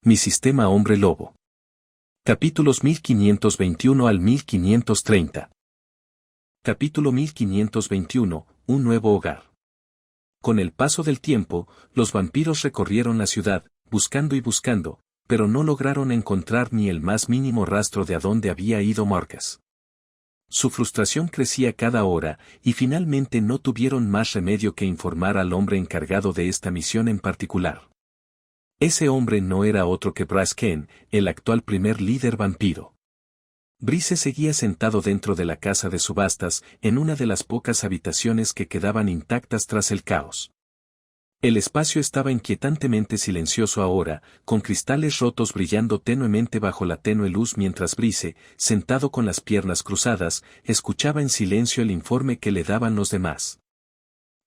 Mi sistema hombre lobo. Capítulos 1521 al 1530. Capítulo 1521, un nuevo hogar. Con el paso del tiempo, los vampiros recorrieron la ciudad, buscando y buscando, pero no lograron encontrar ni el más mínimo rastro de a dónde había ido Marcus. Su frustración crecía cada hora, y finalmente no tuvieron más remedio que informar al hombre encargado de esta misión en particular. Ese hombre no era otro que Bryce Kane, el actual primer líder vampiro. Bryce seguía sentado dentro de la casa de subastas, en una de las pocas habitaciones que quedaban intactas tras el caos. El espacio estaba inquietantemente silencioso ahora, con cristales rotos brillando tenuemente bajo la tenue luz mientras Bryce, sentado con las piernas cruzadas, escuchaba en silencio el informe que le daban los demás.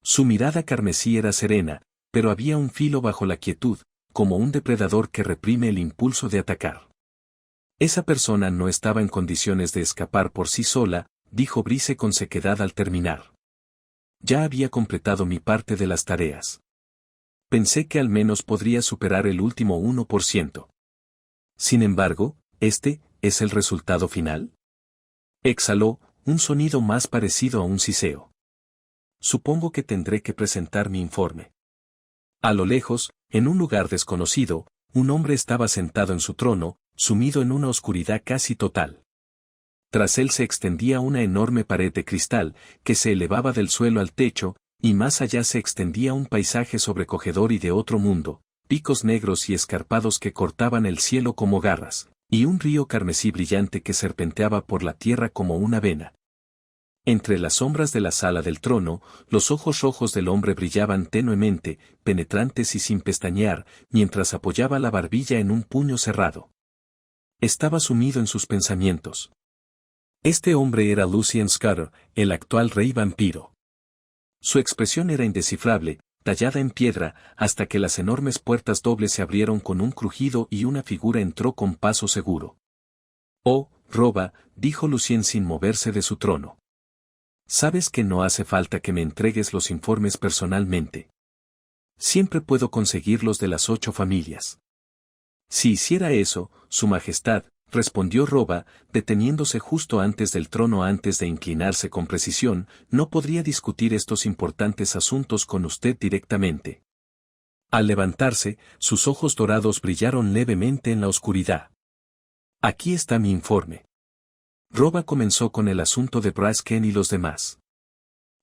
Su mirada carmesí era serena, pero había un filo bajo la quietud, como un depredador que reprime el impulso de atacar. Esa persona no estaba en condiciones de escapar por sí sola, dijo Bryce con sequedad al terminar. Ya había completado mi parte de las tareas. Pensé que al menos podría superar el último 1%. Sin embargo, ¿este es el resultado final? Exhaló, un sonido más parecido a un siseo. Supongo que tendré que presentar mi informe. A lo lejos, en un lugar desconocido, un hombre estaba sentado en su trono, sumido en una oscuridad casi total. Tras él se extendía una enorme pared de cristal, que se elevaba del suelo al techo, y más allá se extendía un paisaje sobrecogedor y de otro mundo, picos negros y escarpados que cortaban el cielo como garras, y un río carmesí brillante que serpenteaba por la tierra como una vena. Entre las sombras de la sala del trono, los ojos rojos del hombre brillaban tenuemente, penetrantes y sin pestañear, mientras apoyaba la barbilla en un puño cerrado. Estaba sumido en sus pensamientos. Este hombre era Lucien Scudder, el actual rey vampiro. Su expresión era indescifrable, tallada en piedra, hasta que las enormes puertas dobles se abrieron con un crujido y una figura entró con paso seguro. «Oh, Roba», dijo Lucien sin moverse de su trono. «Sabes que no hace falta que me entregues los informes personalmente. Siempre puedo conseguirlos de las 8 familias». «Si hiciera eso, Su Majestad», respondió Roba, deteniéndose justo antes del trono antes de inclinarse con precisión, «no podría discutir estos importantes asuntos con usted directamente». Al levantarse, sus ojos dorados brillaron levemente en la oscuridad. «Aquí está mi informe». Roba comenzó con el asunto de Bryce Kane y los demás.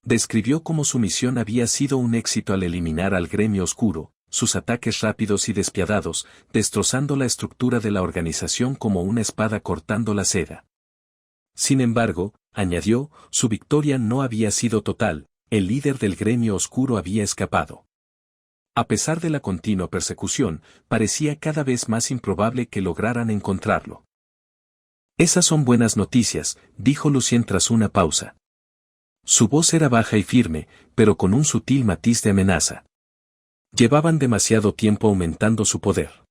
Describió cómo su misión había sido un éxito al eliminar al gremio oscuro, sus ataques rápidos y despiadados, destrozando la estructura de la organización como una espada cortando la seda. Sin embargo, añadió, su victoria no había sido total, el líder del gremio oscuro había escapado. A pesar de la continua persecución, parecía cada vez más improbable que lograran encontrarlo. «Esas son buenas noticias», dijo Lucien tras una pausa. Su voz era baja y firme, pero con un sutil matiz de amenaza. Llevaban demasiado tiempo aumentando su poder.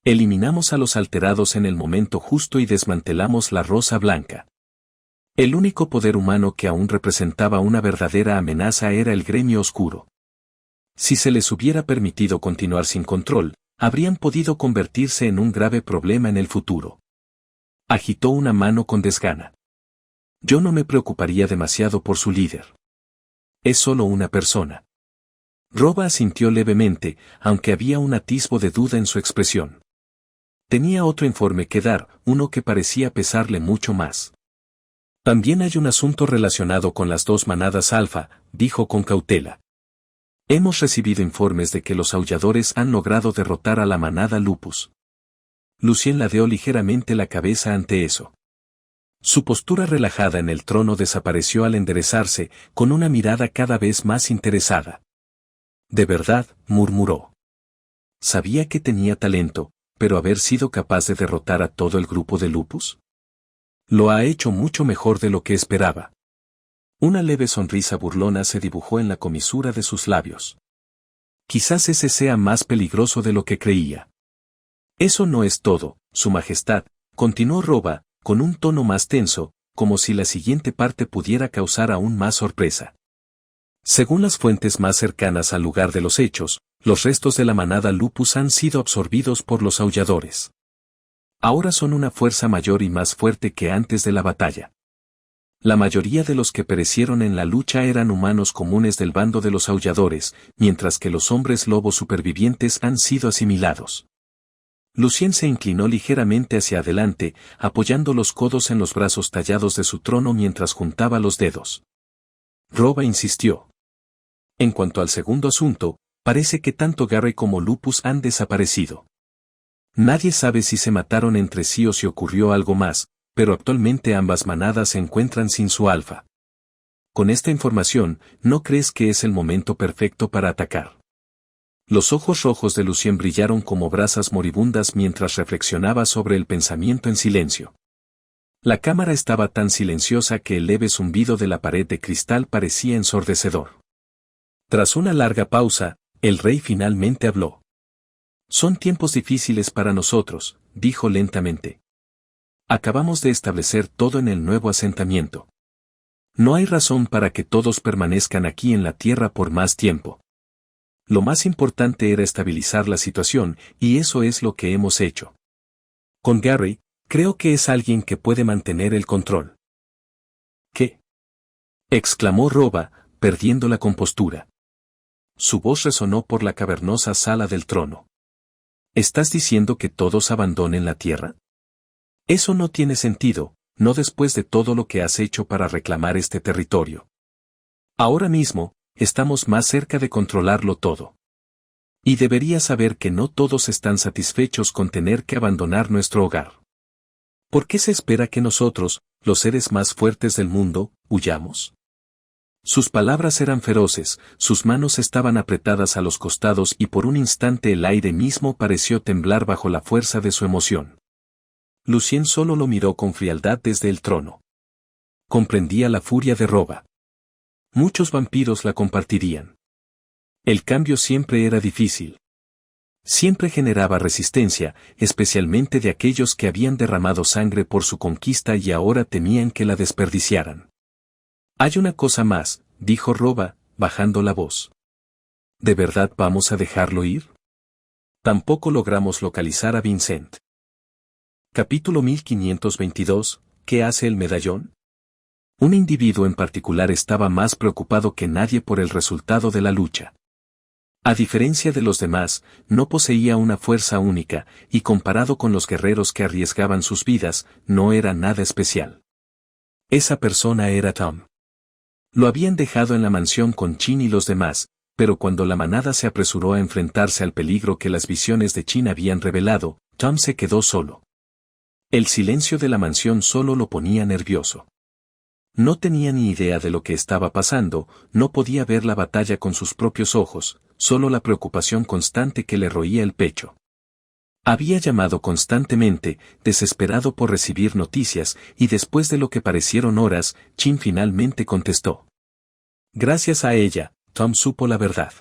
Eliminamos a los alterados en el momento justo y desmantelamos la Rosa Blanca. El único poder humano que aún representaba una verdadera amenaza era el gremio oscuro. Si se les hubiera permitido continuar sin control, habrían podido convertirse en un grave problema en el futuro. Agitó una mano con desgana. «Yo no me preocuparía demasiado por su líder. Es solo una persona». Roba asintió levemente, aunque había un atisbo de duda en su expresión. Tenía otro informe que dar, uno que parecía pesarle mucho más. «También hay un asunto relacionado con las 2 manadas alfa», dijo con cautela. «Hemos recibido informes de que los aulladores han logrado derrotar a la manada Lupus». Lucien ladeó ligeramente la cabeza ante eso. Su postura relajada en el trono desapareció al enderezarse, con una mirada cada vez más interesada. «¿De verdad?», murmuró. Sabía que tenía talento, pero haber sido capaz de derrotar a todo el grupo de Lupus. Lo ha hecho mucho mejor de lo que esperaba. Una leve sonrisa burlona se dibujó en la comisura de sus labios. «Quizás ese sea más peligroso de lo que creía». «Eso no es todo, Su Majestad», continuó Roba, con un tono más tenso, como si la siguiente parte pudiera causar aún más sorpresa. Según las fuentes más cercanas al lugar de los hechos, los restos de la manada Lupus han sido absorbidos por los aulladores. Ahora son una fuerza mayor y más fuerte que antes de la batalla. La mayoría de los que perecieron en la lucha eran humanos comunes del bando de los aulladores, mientras que los hombres lobo supervivientes han sido asimilados. Lucien se inclinó ligeramente hacia adelante, apoyando los codos en los brazos tallados de su trono mientras juntaba los dedos. Roba insistió. En cuanto al segundo asunto, parece que tanto Gary como Lupus han desaparecido. Nadie sabe si se mataron entre sí o si ocurrió algo más, pero actualmente ambas manadas se encuentran sin su alfa. Con esta información, ¿no crees que es el momento perfecto para atacar? Los ojos rojos de Lucien brillaron como brasas moribundas mientras reflexionaba sobre el pensamiento en silencio. La cámara estaba tan silenciosa que el leve zumbido de la pared de cristal parecía ensordecedor. Tras una larga pausa, el rey finalmente habló. Son tiempos difíciles para nosotros, dijo lentamente. Acabamos de establecer todo en el nuevo asentamiento. No hay razón para que todos permanezcan aquí en la tierra por más tiempo. Lo más importante era estabilizar la situación, y eso es lo que hemos hecho. Con Gary, creo que es alguien que puede mantener el control. ¿Qué? Exclamó Roba, perdiendo la compostura. Su voz resonó por la cavernosa sala del trono. ¿Estás diciendo que todos abandonen la tierra? Eso no tiene sentido, no después de todo lo que has hecho para reclamar este territorio. Ahora mismo, estamos más cerca de controlarlo todo. Y deberías saber que no todos están satisfechos con tener que abandonar nuestro hogar. ¿Por qué se espera que nosotros, los seres más fuertes del mundo, huyamos? Sus palabras eran feroces, sus manos estaban apretadas a los costados y por un instante el aire mismo pareció temblar bajo la fuerza de su emoción. Lucien solo lo miró con frialdad desde el trono. Comprendía la furia de Roba. Muchos vampiros la compartirían. El cambio siempre era difícil. Siempre generaba resistencia, especialmente de aquellos que habían derramado sangre por su conquista y ahora temían que la desperdiciaran. Hay una cosa más, dijo Roba, bajando la voz. ¿De verdad vamos a dejarlo ir? Tampoco logramos localizar a Vincent. Capítulo 1522, ¿qué hace el medallón? Un individuo en particular estaba más preocupado que nadie por el resultado de la lucha. A diferencia de los demás, no poseía una fuerza única, y comparado con los guerreros que arriesgaban sus vidas, no era nada especial. Esa persona era Tom. Lo habían dejado en la mansión con Chin y los demás, pero cuando la manada se apresuró a enfrentarse al peligro que las visiones de Chin habían revelado, Tom se quedó solo. El silencio de la mansión solo lo ponía nervioso. No tenía ni idea de lo que estaba pasando, no podía ver la batalla con sus propios ojos, solo la preocupación constante que le roía el pecho. Había llamado constantemente, desesperado por recibir noticias, y después de lo que parecieron horas, Chin finalmente contestó. Gracias a ella, Tom supo la verdad.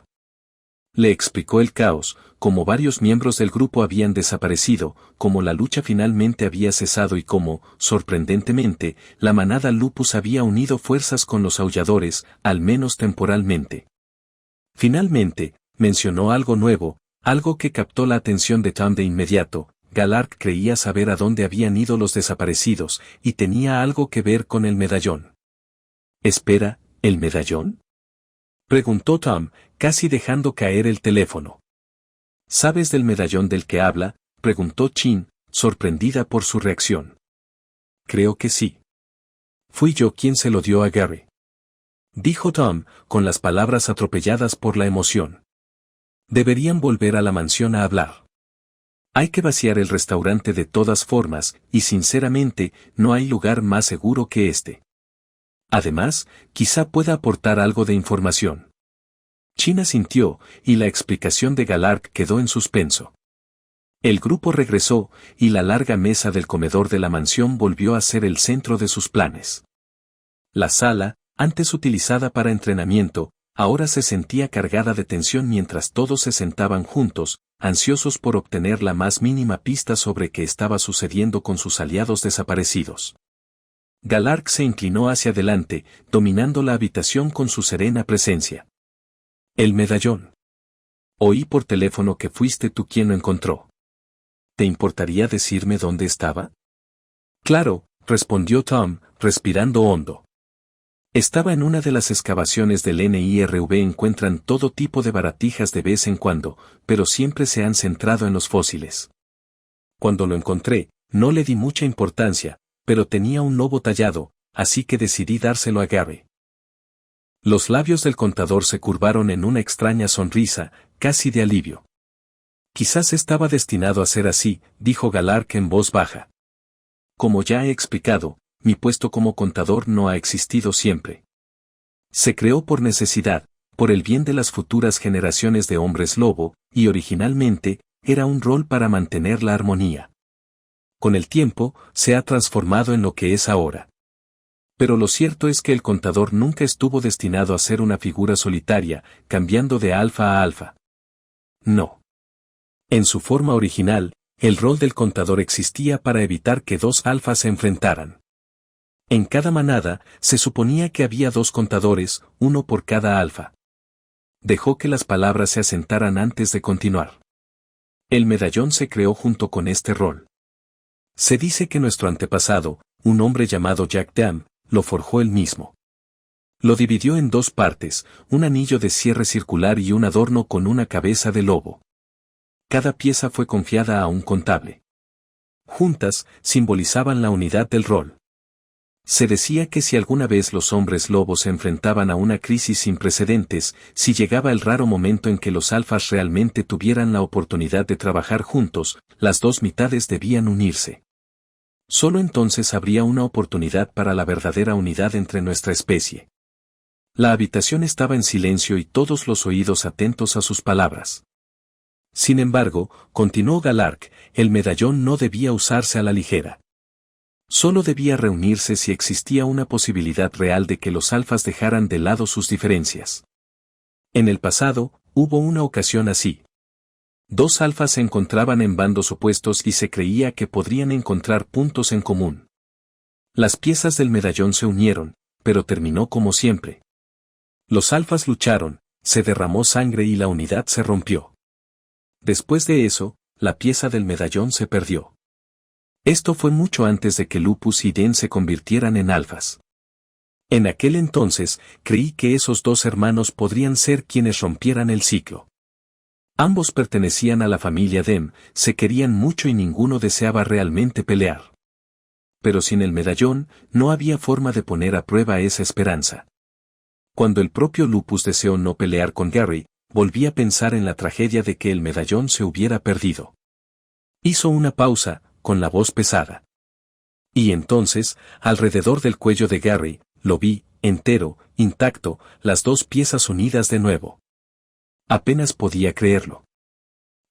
Le explicó el caos, cómo varios miembros del grupo habían desaparecido, cómo la lucha finalmente había cesado y cómo, sorprendentemente, la manada Lupus había unido fuerzas con los aulladores, al menos temporalmente. Finalmente, mencionó algo nuevo, algo que captó la atención de Tom de inmediato. Galark creía saber a dónde habían ido los desaparecidos, y tenía algo que ver con el medallón. Espera, ¿el medallón? Preguntó Tom, casi dejando caer el teléfono. ¿Sabes del medallón del que habla? Preguntó Chin, sorprendida por su reacción. Creo que sí. Fui yo quien se lo dio a Gary. Dijo Tom, con las palabras atropelladas por la emoción. Deberían volver a la mansión a hablar. Hay que vaciar el restaurante de todas formas, y sinceramente, no hay lugar más seguro que este. Además, quizá pueda aportar algo de información. Chin asintió, y la explicación de Galark quedó en suspenso. El grupo regresó, y la larga mesa del comedor de la mansión volvió a ser el centro de sus planes. La sala, antes utilizada para entrenamiento, ahora se sentía cargada de tensión mientras todos se sentaban juntos, ansiosos por obtener la más mínima pista sobre qué estaba sucediendo con sus aliados desaparecidos. Galark se inclinó hacia adelante, dominando la habitación con su serena presencia. El medallón. Oí por teléfono que fuiste tú quien lo encontró. ¿Te importaría decirme dónde estaba? Claro, respondió Tom, respirando hondo. Estaba en una de las excavaciones del NIRV. Encuentran todo tipo de baratijas de vez en cuando, pero siempre se han centrado en los fósiles. Cuando lo encontré, no le di mucha importancia, pero tenía un lobo tallado, así que decidí dárselo a Gary. Los labios del contador se curvaron en una extraña sonrisa, casi de alivio. Quizás estaba destinado a ser así, dijo Galark en voz baja. Como ya he explicado, mi puesto como contador no ha existido siempre. Se creó por necesidad, por el bien de las futuras generaciones de hombres lobo, y originalmente, era un rol para mantener la armonía. Con el tiempo, se ha transformado en lo que es ahora. Pero lo cierto es que el contador nunca estuvo destinado a ser una figura solitaria, cambiando de alfa a alfa. No. En su forma original, el rol del contador existía para evitar que dos alfas se enfrentaran. En cada manada, se suponía que había dos contadores, uno por cada alfa. Dejó que las palabras se asentaran antes de continuar. El medallón se creó junto con este rol. Se dice que nuestro antepasado, un hombre llamado Jack Dam, lo forjó él mismo. Lo dividió en dos partes, un anillo de cierre circular y un adorno con una cabeza de lobo. Cada pieza fue confiada a un contable. Juntas, simbolizaban la unidad del rol. Se decía que si alguna vez los hombres lobos se enfrentaban a una crisis sin precedentes, si llegaba el raro momento en que los alfas realmente tuvieran la oportunidad de trabajar juntos, las dos mitades debían unirse. Solo entonces habría una oportunidad para la verdadera unidad entre nuestra especie. La habitación estaba en silencio y todos los oídos atentos a sus palabras. Sin embargo, continuó Galark, el medallón no debía usarse a la ligera. Solo debía reunirse si existía una posibilidad real de que los alfas dejaran de lado sus diferencias. En el pasado, hubo una ocasión así. Dos alfas se encontraban en bandos opuestos y se creía que podrían encontrar puntos en común. Las piezas del medallón se unieron, pero terminó como siempre. Los alfas lucharon, se derramó sangre y la unidad se rompió. Después de eso, la pieza del medallón se perdió. Esto fue mucho antes de que Lupus y Den se convirtieran en alfas. En aquel entonces, creí que esos dos hermanos podrían ser quienes rompieran el ciclo. Ambos pertenecían a la familia Dem, se querían mucho y ninguno deseaba realmente pelear. Pero sin el medallón, no había forma de poner a prueba esa esperanza. Cuando el propio Lupus deseó no pelear con Gary, volví a pensar en la tragedia de que el medallón se hubiera perdido. Hizo una pausa, con la voz pesada. Y entonces, alrededor del cuello de Gary, lo vi, entero, intacto, las dos piezas unidas de nuevo. Apenas podía creerlo.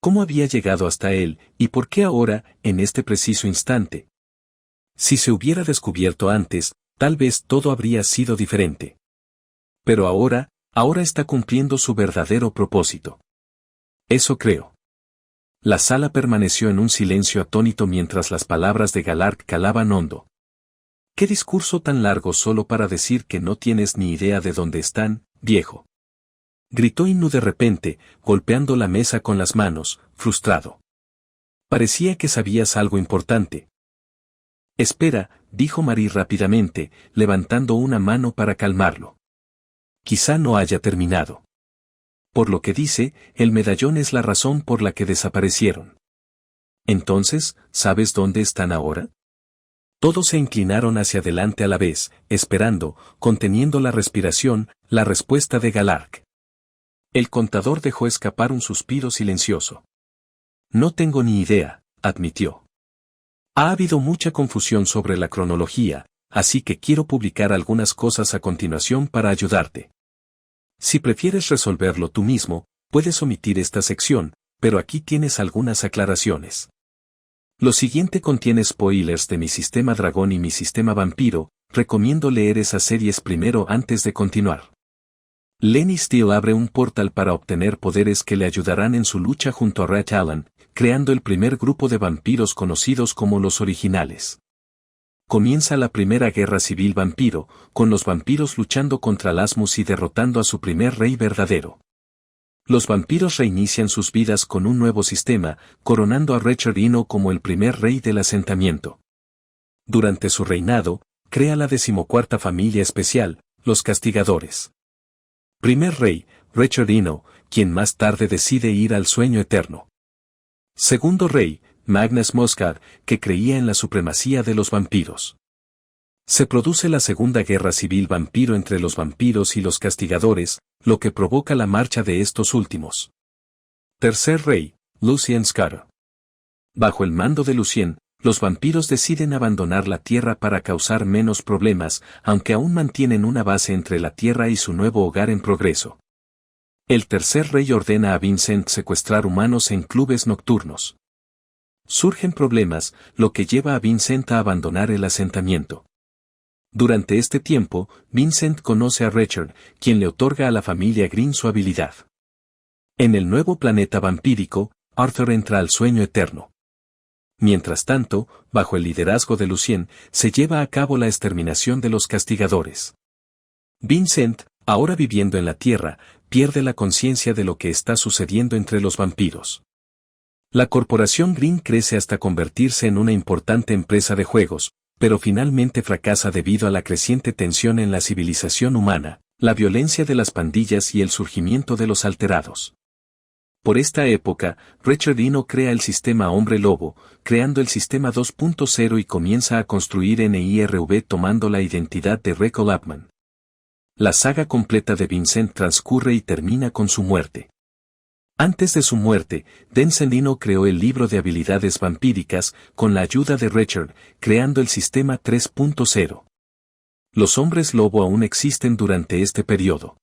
¿Cómo había llegado hasta él, y por qué ahora, en este preciso instante? Si se hubiera descubierto antes, tal vez todo habría sido diferente. Pero ahora está cumpliendo su verdadero propósito. Eso creo. La sala permaneció en un silencio atónito mientras las palabras de Galark calaban hondo. ¿Qué discurso tan largo solo para decir que no tienes ni idea de dónde están, viejo? Gritó Innu de repente, golpeando la mesa con las manos, frustrado. Parecía que sabías algo importante. Espera, dijo Marie rápidamente, levantando una mano para calmarlo. Quizá no haya terminado. Por lo que dice, el medallón es la razón por la que desaparecieron. Entonces, ¿sabes dónde están ahora? Todos se inclinaron hacia adelante a la vez, esperando, conteniendo la respiración, la respuesta de Galark. El contador dejó escapar un suspiro silencioso. No tengo ni idea, admitió. Ha habido mucha confusión sobre la cronología, así que quiero publicar algunas cosas a continuación para ayudarte. Si prefieres resolverlo tú mismo, puedes omitir esta sección, pero aquí tienes algunas aclaraciones. Lo siguiente contiene spoilers de mi sistema dragón y mi sistema vampiro, recomiendo leer esas series primero antes de continuar. Lenny Steele abre un portal para obtener poderes que le ayudarán en su lucha junto a Red Allen, creando el primer grupo de vampiros conocidos como los originales. Comienza la primera guerra civil vampiro, con los vampiros luchando contra Lasmus y derrotando a su primer rey verdadero. Los vampiros reinician sus vidas con un nuevo sistema, coronando a Richard Ino como el primer rey del asentamiento. Durante su reinado, crea la 14ª familia especial, los Castigadores. Primer rey, Richard Ino, quien más tarde decide ir al sueño eterno. Segundo rey, Magnus Moscard, que creía en la supremacía de los vampiros. Se produce la Segunda Guerra Civil Vampiro entre los vampiros y los Castigadores, lo que provoca la marcha de estos últimos. Tercer rey, Lucien Scar. Bajo el mando de Lucien, los vampiros deciden abandonar la Tierra para causar menos problemas, aunque aún mantienen una base entre la Tierra y su nuevo hogar en progreso. El tercer rey ordena a Vincent secuestrar humanos en clubes nocturnos. Surgen problemas, lo que lleva a Vincent a abandonar el asentamiento. Durante este tiempo, Vincent conoce a Richard, quien le otorga a la familia Green su habilidad. En el nuevo planeta vampírico, Arthur entra al sueño eterno. Mientras tanto, bajo el liderazgo de Lucien, se lleva a cabo la exterminación de los Castigadores. Vincent, ahora viviendo en la Tierra, pierde la conciencia de lo que está sucediendo entre los vampiros. La corporación Green crece hasta convertirse en una importante empresa de juegos, pero finalmente fracasa debido a la creciente tensión en la civilización humana, la violencia de las pandillas y el surgimiento de los alterados. Por esta época, Richard Ino crea el sistema Hombre Lobo, creando el sistema 2.0 y comienza a construir NIRV tomando la identidad de Reco Lapman. La saga completa de Vincent transcurre y termina con su muerte. Antes de su muerte, Vincent Ino creó el libro de habilidades vampíricas, con la ayuda de Richard, creando el sistema 3.0. Los hombres lobo aún existen durante este periodo.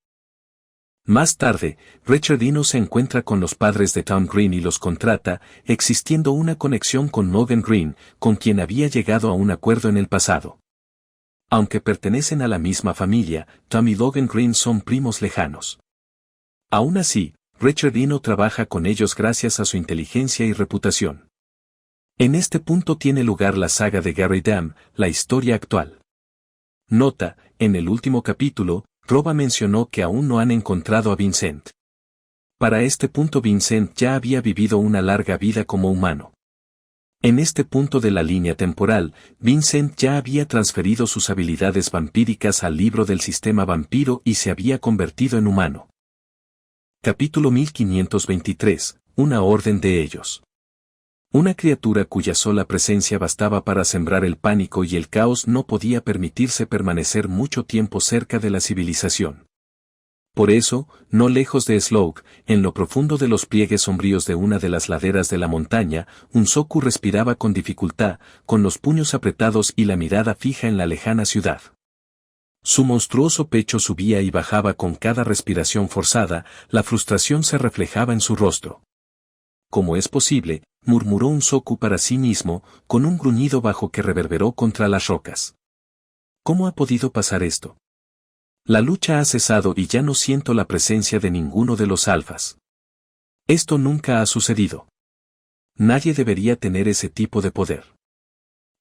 Más tarde, Richard Ino se encuentra con los padres de Tom Green y los contrata, existiendo una conexión con Logan Green, con quien había llegado a un acuerdo en el pasado. Aunque pertenecen a la misma familia, Tom y Logan Green son primos lejanos. Aún así, Richard Ino trabaja con ellos gracias a su inteligencia y reputación. En este punto tiene lugar la saga de Gary Dam, la historia actual. Nota, en el último capítulo, Roba mencionó que aún no han encontrado a Vincent. Para este punto Vincent ya había vivido una larga vida como humano. En este punto de la línea temporal, Vincent ya había transferido sus habilidades vampíricas al libro del sistema vampiro y se había convertido en humano. Capítulo 1523, una orden de ellos. Una criatura cuya sola presencia bastaba para sembrar el pánico y el caos no podía permitirse permanecer mucho tiempo cerca de la civilización. Por eso, no lejos de Slough, en lo profundo de los pliegues sombríos de una de las laderas de la montaña, un Soku respiraba con dificultad, con los puños apretados y la mirada fija en la lejana ciudad. Su monstruoso pecho subía y bajaba con cada respiración forzada, la frustración se reflejaba en su rostro. ¿Cómo es posible?, murmuró un Soku para sí mismo, con un gruñido bajo que reverberó contra las rocas. ¿Cómo ha podido pasar esto? La lucha ha cesado y ya no siento la presencia de ninguno de los alfas. Esto nunca ha sucedido. Nadie debería tener ese tipo de poder.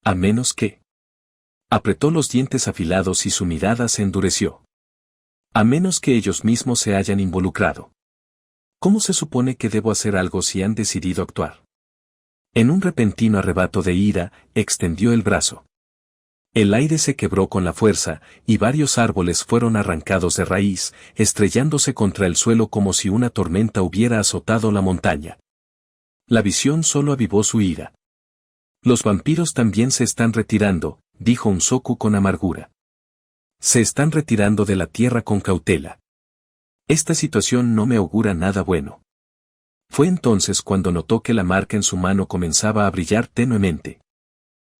A menos que... Apretó los dientes afilados y su mirada se endureció. A menos que ellos mismos se hayan involucrado. ¿Cómo se supone que debo hacer algo si han decidido actuar? En un repentino arrebato de ira, extendió el brazo. El aire se quebró con la fuerza, y varios árboles fueron arrancados de raíz, estrellándose contra el suelo como si una tormenta hubiera azotado la montaña. La visión solo avivó su ira. Los vampiros también se están retirando, dijo un Soku con amargura. Se están retirando de la tierra con cautela. Esta situación no me augura nada bueno. Fue entonces cuando notó que la marca en su mano comenzaba a brillar tenuemente.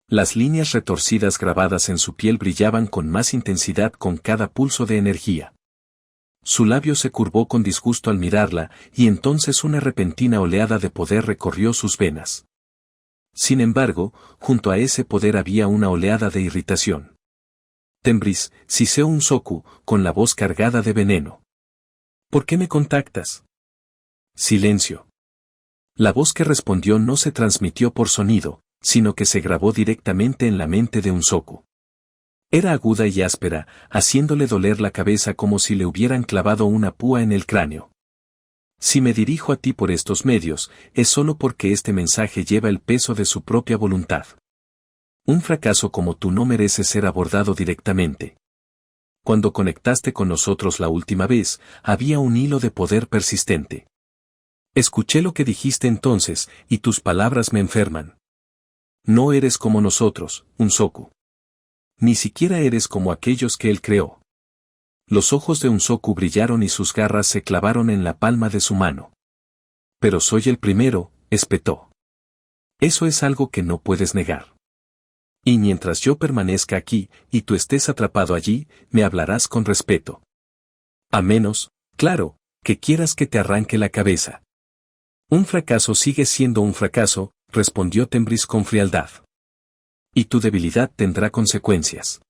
Las líneas retorcidas grabadas en su piel brillaban con más intensidad con cada pulso de energía. Su labio se curvó con disgusto al mirarla, y entonces una repentina oleada de poder recorrió sus venas. Sin embargo, junto a ese poder había una oleada de irritación. Tembris, siseó un Soku, con la voz cargada de veneno. ¿Por qué me contactas? Silencio. La voz que respondió no se transmitió por sonido, sino que se grabó directamente en la mente de Unsoku. Era aguda y áspera, haciéndole doler la cabeza como si le hubieran clavado una púa en el cráneo. Si me dirijo a ti por estos medios, es solo porque este mensaje lleva el peso de su propia voluntad. Un fracaso como tú no merece ser abordado directamente. Cuando conectaste con nosotros la última vez, había un hilo de poder persistente. Escuché lo que dijiste entonces, y tus palabras me enferman. No eres como nosotros, Unsoku. Ni siquiera eres como aquellos que él creó. Los ojos de Unsoku brillaron y sus garras se clavaron en la palma de su mano. Pero soy el primero, espetó. Eso es algo que no puedes negar. Y mientras yo permanezca aquí, y tú estés atrapado allí, me hablarás con respeto. A menos, claro, que quieras que te arranque la cabeza. Un fracaso sigue siendo un fracaso, respondió Tembris con frialdad. Y tu debilidad tendrá consecuencias.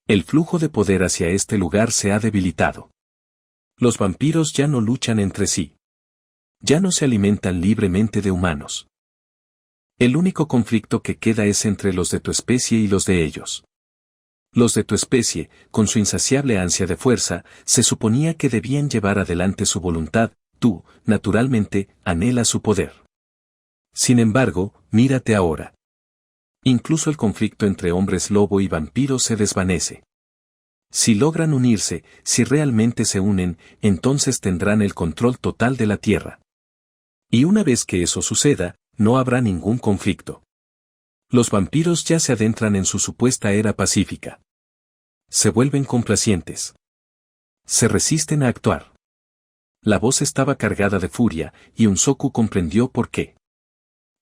El flujo de poder hacia este lugar se ha debilitado. Los vampiros ya no luchan entre sí. Ya no se alimentan libremente de humanos. El único conflicto que queda es entre los de tu especie y los de ellos. Los de tu especie, con su insaciable ansia de fuerza, se suponía que debían llevar adelante su voluntad, tú, naturalmente, anhelas su poder. Sin embargo, mírate ahora. Incluso el conflicto entre hombres lobo y vampiros se desvanece. Si logran unirse, si realmente se unen, entonces tendrán el control total de la tierra. Y una vez que eso suceda, no habrá ningún conflicto. Los vampiros ya se adentran en su supuesta era pacífica. Se vuelven complacientes. Se resisten a actuar. La voz estaba cargada de furia, y Unsoku comprendió por qué.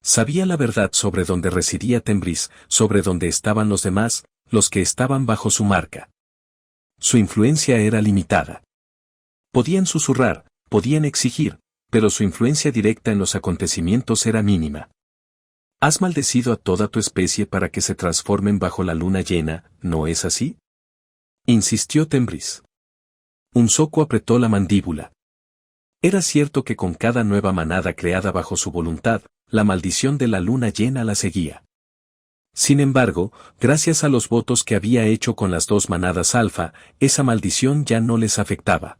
Sabía la verdad sobre dónde residía Tembris, sobre dónde estaban los demás, los que estaban bajo su marca. Su influencia era limitada. Podían susurrar, podían exigir, pero su influencia directa en los acontecimientos era mínima. Has maldecido a toda tu especie para que se transformen bajo la luna llena, ¿no es así? Insistió Tembris. Unsoku apretó la mandíbula. Era cierto que con cada nueva manada creada bajo su voluntad, la maldición de la luna llena la seguía. Sin embargo, gracias a los votos que había hecho con las dos manadas alfa, esa maldición ya no les afectaba.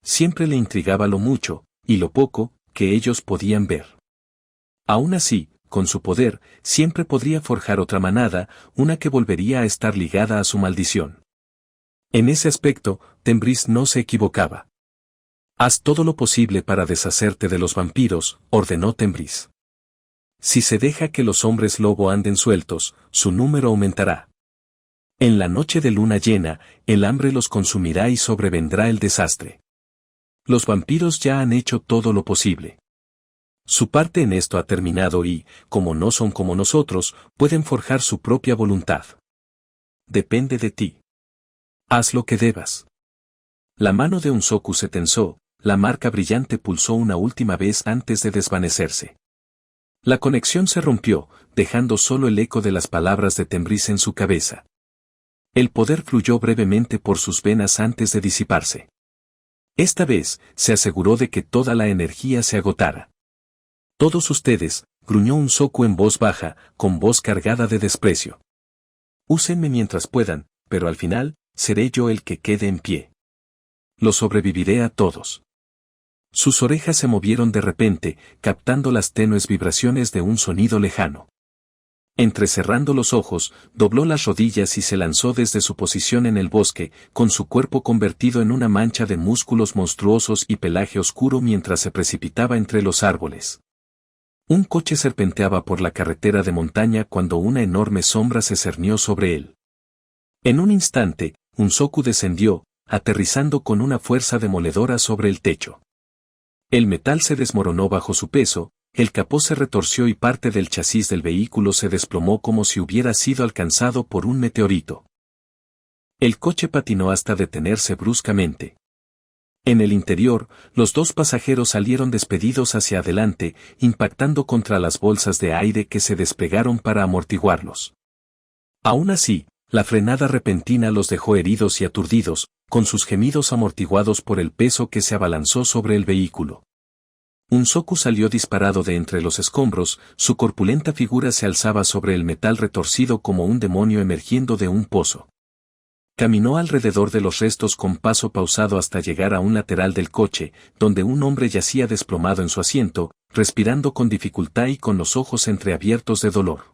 Siempre le intrigaba lo mucho, y lo poco, que ellos podían ver. Aún así, con su poder, siempre podría forjar otra manada, una que volvería a estar ligada a su maldición. En ese aspecto, Tembris no se equivocaba. Haz todo lo posible para deshacerte de los vampiros, ordenó Tembris. Si se deja que los hombres lobo anden sueltos, su número aumentará. En la noche de luna llena, el hambre los consumirá y sobrevendrá el desastre. Los vampiros ya han hecho todo lo posible. Su parte en esto ha terminado y, como no son como nosotros, pueden forjar su propia voluntad. Depende de ti. Haz lo que debas. La mano de Unsoku se tensó, la marca brillante pulsó una última vez antes de desvanecerse. La conexión se rompió, dejando solo el eco de las palabras de Tembris en su cabeza. El poder fluyó brevemente por sus venas antes de disiparse. Esta vez, se aseguró de que toda la energía se agotara. Todos ustedes, gruñó Unsoku en voz baja, con voz cargada de desprecio. Úsenme mientras puedan, pero al final, seré yo el que quede en pie. Los sobreviviré a todos. Sus orejas se movieron de repente, captando las tenues vibraciones de un sonido lejano. Entrecerrando los ojos, dobló las rodillas y se lanzó desde su posición en el bosque, con su cuerpo convertido en una mancha de músculos monstruosos y pelaje oscuro mientras se precipitaba entre los árboles. Un coche serpenteaba por la carretera de montaña cuando una enorme sombra se cernió sobre él. En un instante, Unsoku descendió, aterrizando con una fuerza demoledora sobre el techo. El metal se desmoronó bajo su peso, el capó se retorció y parte del chasis del vehículo se desplomó como si hubiera sido alcanzado por un meteorito. El coche patinó hasta detenerse bruscamente. En el interior, los dos pasajeros salieron despedidos hacia adelante, impactando contra las bolsas de aire que se desplegaron para amortiguarlos. Aún así, la frenada repentina los dejó heridos y aturdidos, con sus gemidos amortiguados por el peso que se abalanzó sobre el vehículo. Un Zoku salió disparado de entre los escombros, su corpulenta figura se alzaba sobre el metal retorcido como un demonio emergiendo de un pozo. Caminó alrededor de los restos con paso pausado hasta llegar a un lateral del coche, donde un hombre yacía desplomado en su asiento, respirando con dificultad y con los ojos entreabiertos de dolor.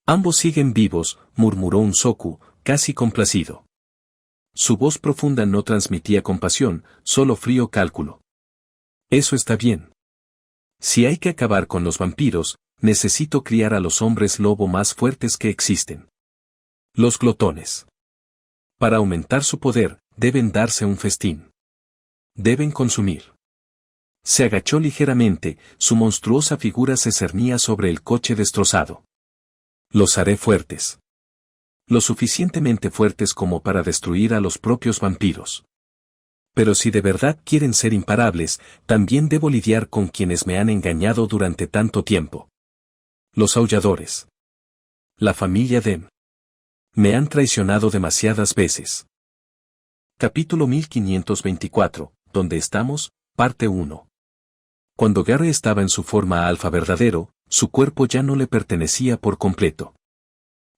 Ambos siguen vivos, murmuró un Zoku, casi complacido. Su voz profunda no transmitía compasión, solo frío cálculo. Eso está bien. Si hay que acabar con los vampiros, necesito criar a los hombres lobo más fuertes que existen. Los glotones. Para aumentar su poder, deben darse un festín. Deben consumir. Se agachó ligeramente, su monstruosa figura se cernía sobre el coche destrozado. Los haré fuertes. Lo suficientemente fuertes como para destruir a los propios vampiros. Pero si de verdad quieren ser imparables, también debo lidiar con quienes me han engañado durante tanto tiempo. Los aulladores. La familia Dem. Me han traicionado demasiadas veces. Capítulo 1524, ¿Dónde estamos? Parte 1. Cuando Gary estaba en su forma alfa verdadero, su cuerpo ya no le pertenecía por completo.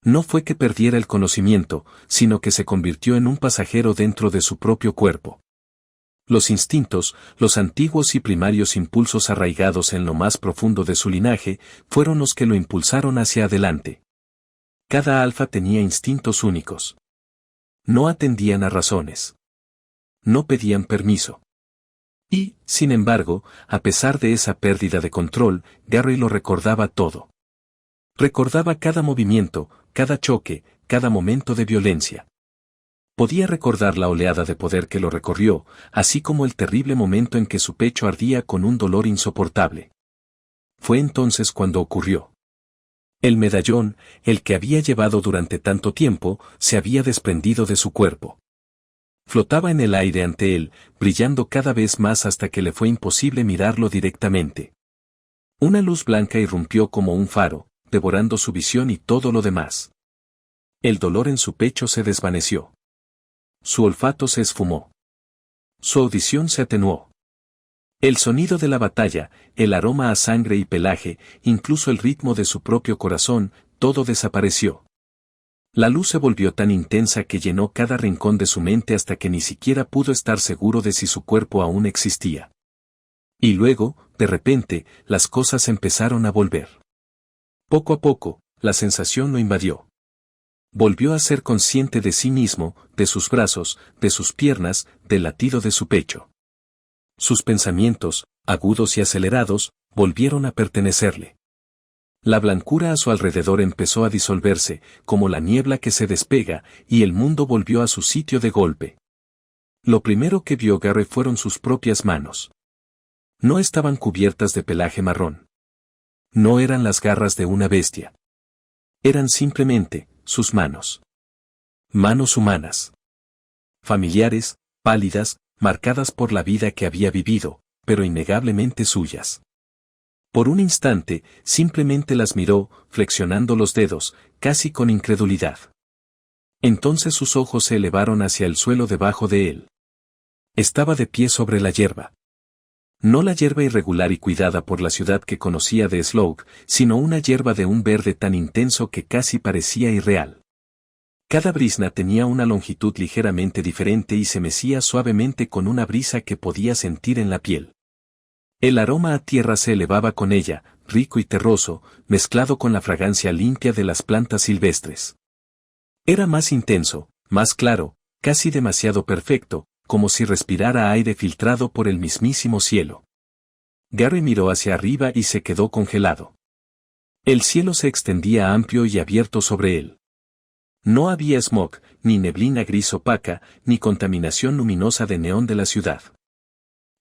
No fue que perdiera el conocimiento, sino que se convirtió en un pasajero dentro de su propio cuerpo. Los instintos, los antiguos y primarios impulsos arraigados en lo más profundo de su linaje, fueron los que lo impulsaron hacia adelante. Cada alfa tenía instintos únicos. No atendían a razones. No pedían permiso. Y, sin embargo, a pesar de esa pérdida de control, Gary lo recordaba todo. Recordaba cada movimiento, cada choque, cada momento de violencia. Podía recordar la oleada de poder que lo recorrió, así como el terrible momento en que su pecho ardía con un dolor insoportable. Fue entonces cuando ocurrió. El medallón, el que había llevado durante tanto tiempo, se había desprendido de su cuerpo. Flotaba en el aire ante él, brillando cada vez más hasta que le fue imposible mirarlo directamente. Una luz blanca irrumpió como un faro, devorando su visión y todo lo demás. El dolor en su pecho se desvaneció. Su olfato se esfumó. Su audición se atenuó. El sonido de la batalla, el aroma a sangre y pelaje, incluso el ritmo de su propio corazón, todo desapareció. La luz se volvió tan intensa que llenó cada rincón de su mente hasta que ni siquiera pudo estar seguro de si su cuerpo aún existía. Y luego, de repente, las cosas empezaron a volver. Poco a poco, la sensación lo invadió. Volvió a ser consciente de sí mismo, de sus brazos, de sus piernas, del latido de su pecho. Sus pensamientos, agudos y acelerados, volvieron a pertenecerle. La blancura a su alrededor empezó a disolverse, como la niebla que se despega, y el mundo volvió a su sitio de golpe. Lo primero que vio Gary fueron sus propias manos. No estaban cubiertas de pelaje marrón. No eran las garras de una bestia. Eran simplemente sus manos. Manos humanas. Familiares, pálidas, marcadas por la vida que había vivido, pero innegablemente suyas. Por un instante, simplemente las miró, flexionando los dedos, casi con incredulidad. Entonces sus ojos se elevaron hacia el suelo debajo de él. Estaba de pie sobre la hierba. No la hierba irregular y cuidada por la ciudad que conocía de Slough, sino una hierba de un verde tan intenso que casi parecía irreal. Cada brizna tenía una longitud ligeramente diferente y se mecía suavemente con una brisa que podía sentir en la piel. El aroma a tierra se elevaba con ella, rico y terroso, mezclado con la fragancia limpia de las plantas silvestres. Era más intenso, más claro, casi demasiado perfecto, como si respirara aire filtrado por el mismísimo cielo. Gary miró hacia arriba y se quedó congelado. El cielo se extendía amplio y abierto sobre él. No había smog, ni neblina gris opaca, ni contaminación luminosa de neón de la ciudad.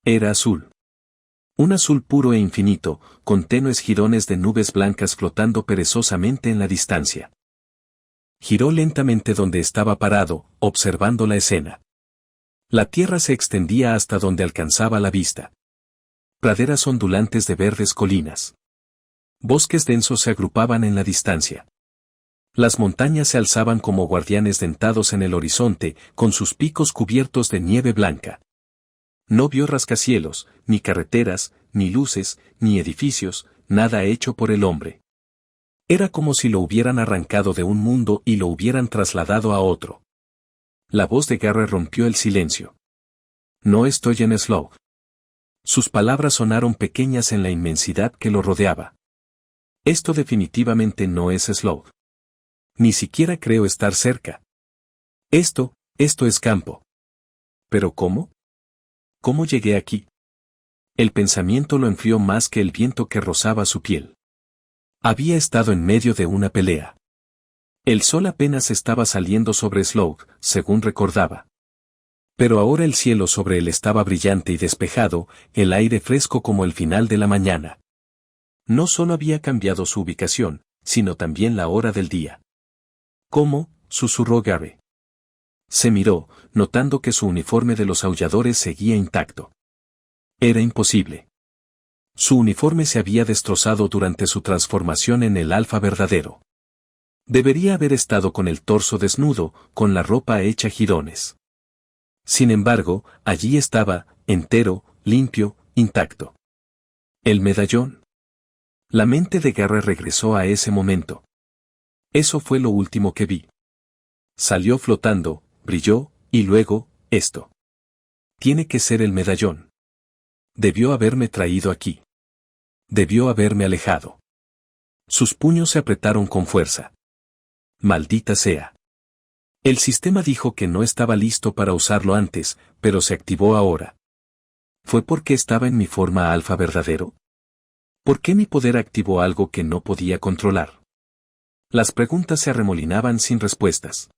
Era azul. Un azul puro e infinito, con tenues jirones de nubes blancas flotando perezosamente en la distancia. Giró lentamente donde estaba parado, observando la escena. La tierra se extendía hasta donde alcanzaba la vista. Praderas ondulantes de verdes colinas. Bosques densos se agrupaban en la distancia. Las montañas se alzaban como guardianes dentados en el horizonte, con sus picos cubiertos de nieve blanca. No vio rascacielos, ni carreteras, ni luces, ni edificios, nada hecho por el hombre. Era como si lo hubieran arrancado de un mundo y lo hubieran trasladado a otro. La voz de Gary rompió el silencio. No estoy en Slough. Sus palabras sonaron pequeñas en la inmensidad que lo rodeaba. Esto definitivamente no es Slough. Ni siquiera creo estar cerca. Esto es campo. ¿Pero cómo? ¿Cómo llegué aquí? El pensamiento lo enfrió más que el viento que rozaba su piel. Había estado en medio de una pelea. El sol apenas estaba saliendo sobre Slough, según recordaba. Pero ahora el cielo sobre él estaba brillante y despejado, el aire fresco como el final de la mañana. No solo había cambiado su ubicación, sino también la hora del día. ¿Cómo?, susurró Gary. Se miró, notando que su uniforme de los aulladores seguía intacto. Era imposible. Su uniforme se había destrozado durante su transformación en el alfa verdadero. Debería haber estado con el torso desnudo, con la ropa hecha jirones. Sin embargo, allí estaba, entero, limpio, intacto. ¿El medallón? La mente de Gary regresó a ese momento. Eso fue lo último que vi. Salió flotando, brilló, y luego, esto. Tiene que ser el medallón. Debió haberme traído aquí. Debió haberme alejado. Sus puños se apretaron con fuerza. Maldita sea. El sistema dijo que no estaba listo para usarlo antes, pero se activó ahora. ¿Fue porque estaba en mi forma alfa verdadero? ¿Por qué mi poder activó algo que no podía controlar? Las preguntas se arremolinaban sin respuestas.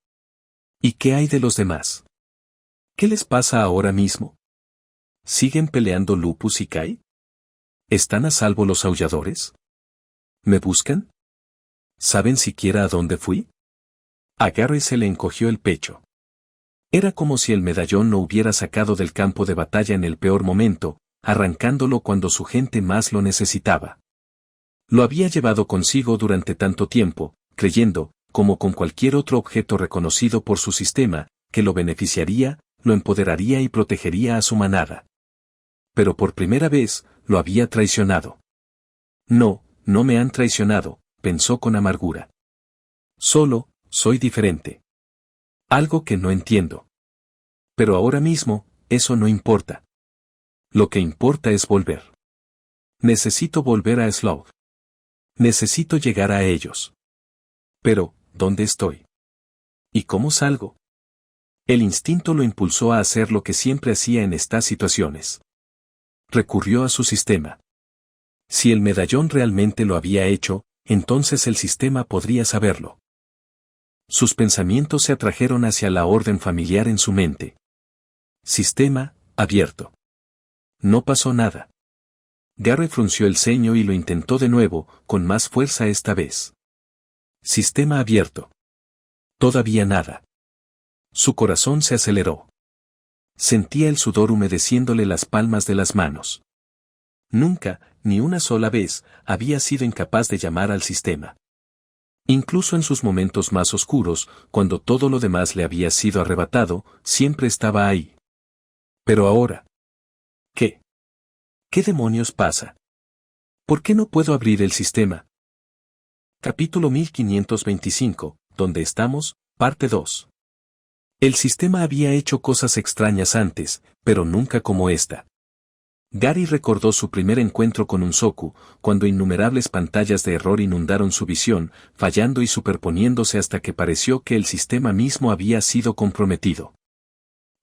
¿Y qué hay de los demás? ¿Qué les pasa ahora mismo? ¿Siguen peleando Lupus y Kai? ¿Están a salvo los aulladores? ¿Me buscan? ¿Saben siquiera a dónde fui? A Gary se le encogió el pecho. Era como si el medallón lo hubiera sacado del campo de batalla en el peor momento, arrancándolo cuando su gente más lo necesitaba. Lo había llevado consigo durante tanto tiempo, creyendo, como con cualquier otro objeto reconocido por su sistema, que lo beneficiaría, lo empoderaría y protegería a su manada. Pero por primera vez, lo había traicionado. No, no me han traicionado, pensó con amargura. Solo, soy diferente. Algo que no entiendo. Pero ahora mismo, eso no importa. Lo que importa es volver. Necesito volver a Slough. Necesito llegar a ellos. Pero, ¿dónde estoy? ¿Y cómo salgo? El instinto lo impulsó a hacer lo que siempre hacía en estas situaciones. Recurrió a su sistema. Si el medallón realmente lo había hecho, entonces el sistema podría saberlo. Sus pensamientos se atrajeron hacia la orden familiar en su mente. Sistema, abierto. No pasó nada. Gary frunció el ceño y lo intentó de nuevo, con más fuerza esta vez. Sistema abierto. Todavía nada. Su corazón se aceleró. Sentía el sudor humedeciéndole las palmas de las manos. Nunca, ni una sola vez, había sido incapaz de llamar al sistema. Incluso en sus momentos más oscuros, cuando todo lo demás le había sido arrebatado, siempre estaba ahí. Pero ahora. ¿Qué? ¿Qué demonios pasa? ¿Por qué no puedo abrir el sistema? Capítulo 1525, ¿Dónde estamos? Parte 2. El sistema había hecho cosas extrañas antes, pero nunca como esta. Gary recordó su primer encuentro con un Soku, cuando innumerables pantallas de error inundaron su visión, fallando y superponiéndose hasta que pareció que el sistema mismo había sido comprometido.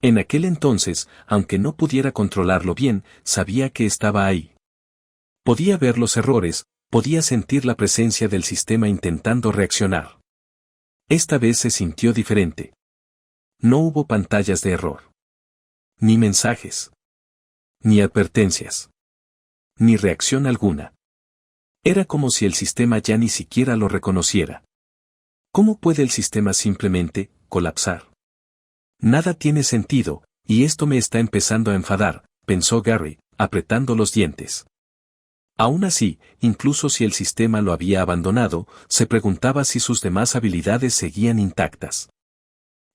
En aquel entonces, aunque no pudiera controlarlo bien, sabía que estaba ahí. Podía ver los errores, podía sentir la presencia del sistema intentando reaccionar. Esta vez se sintió diferente. No hubo pantallas de error. Ni mensajes. Ni advertencias. Ni reacción alguna. Era como si el sistema ya ni siquiera lo reconociera. ¿Cómo puede el sistema simplemente colapsar? Nada tiene sentido, y esto me está empezando a enfadar, pensó Gary, apretando los dientes. Aún así, incluso si el sistema lo había abandonado, se preguntaba si sus demás habilidades seguían intactas.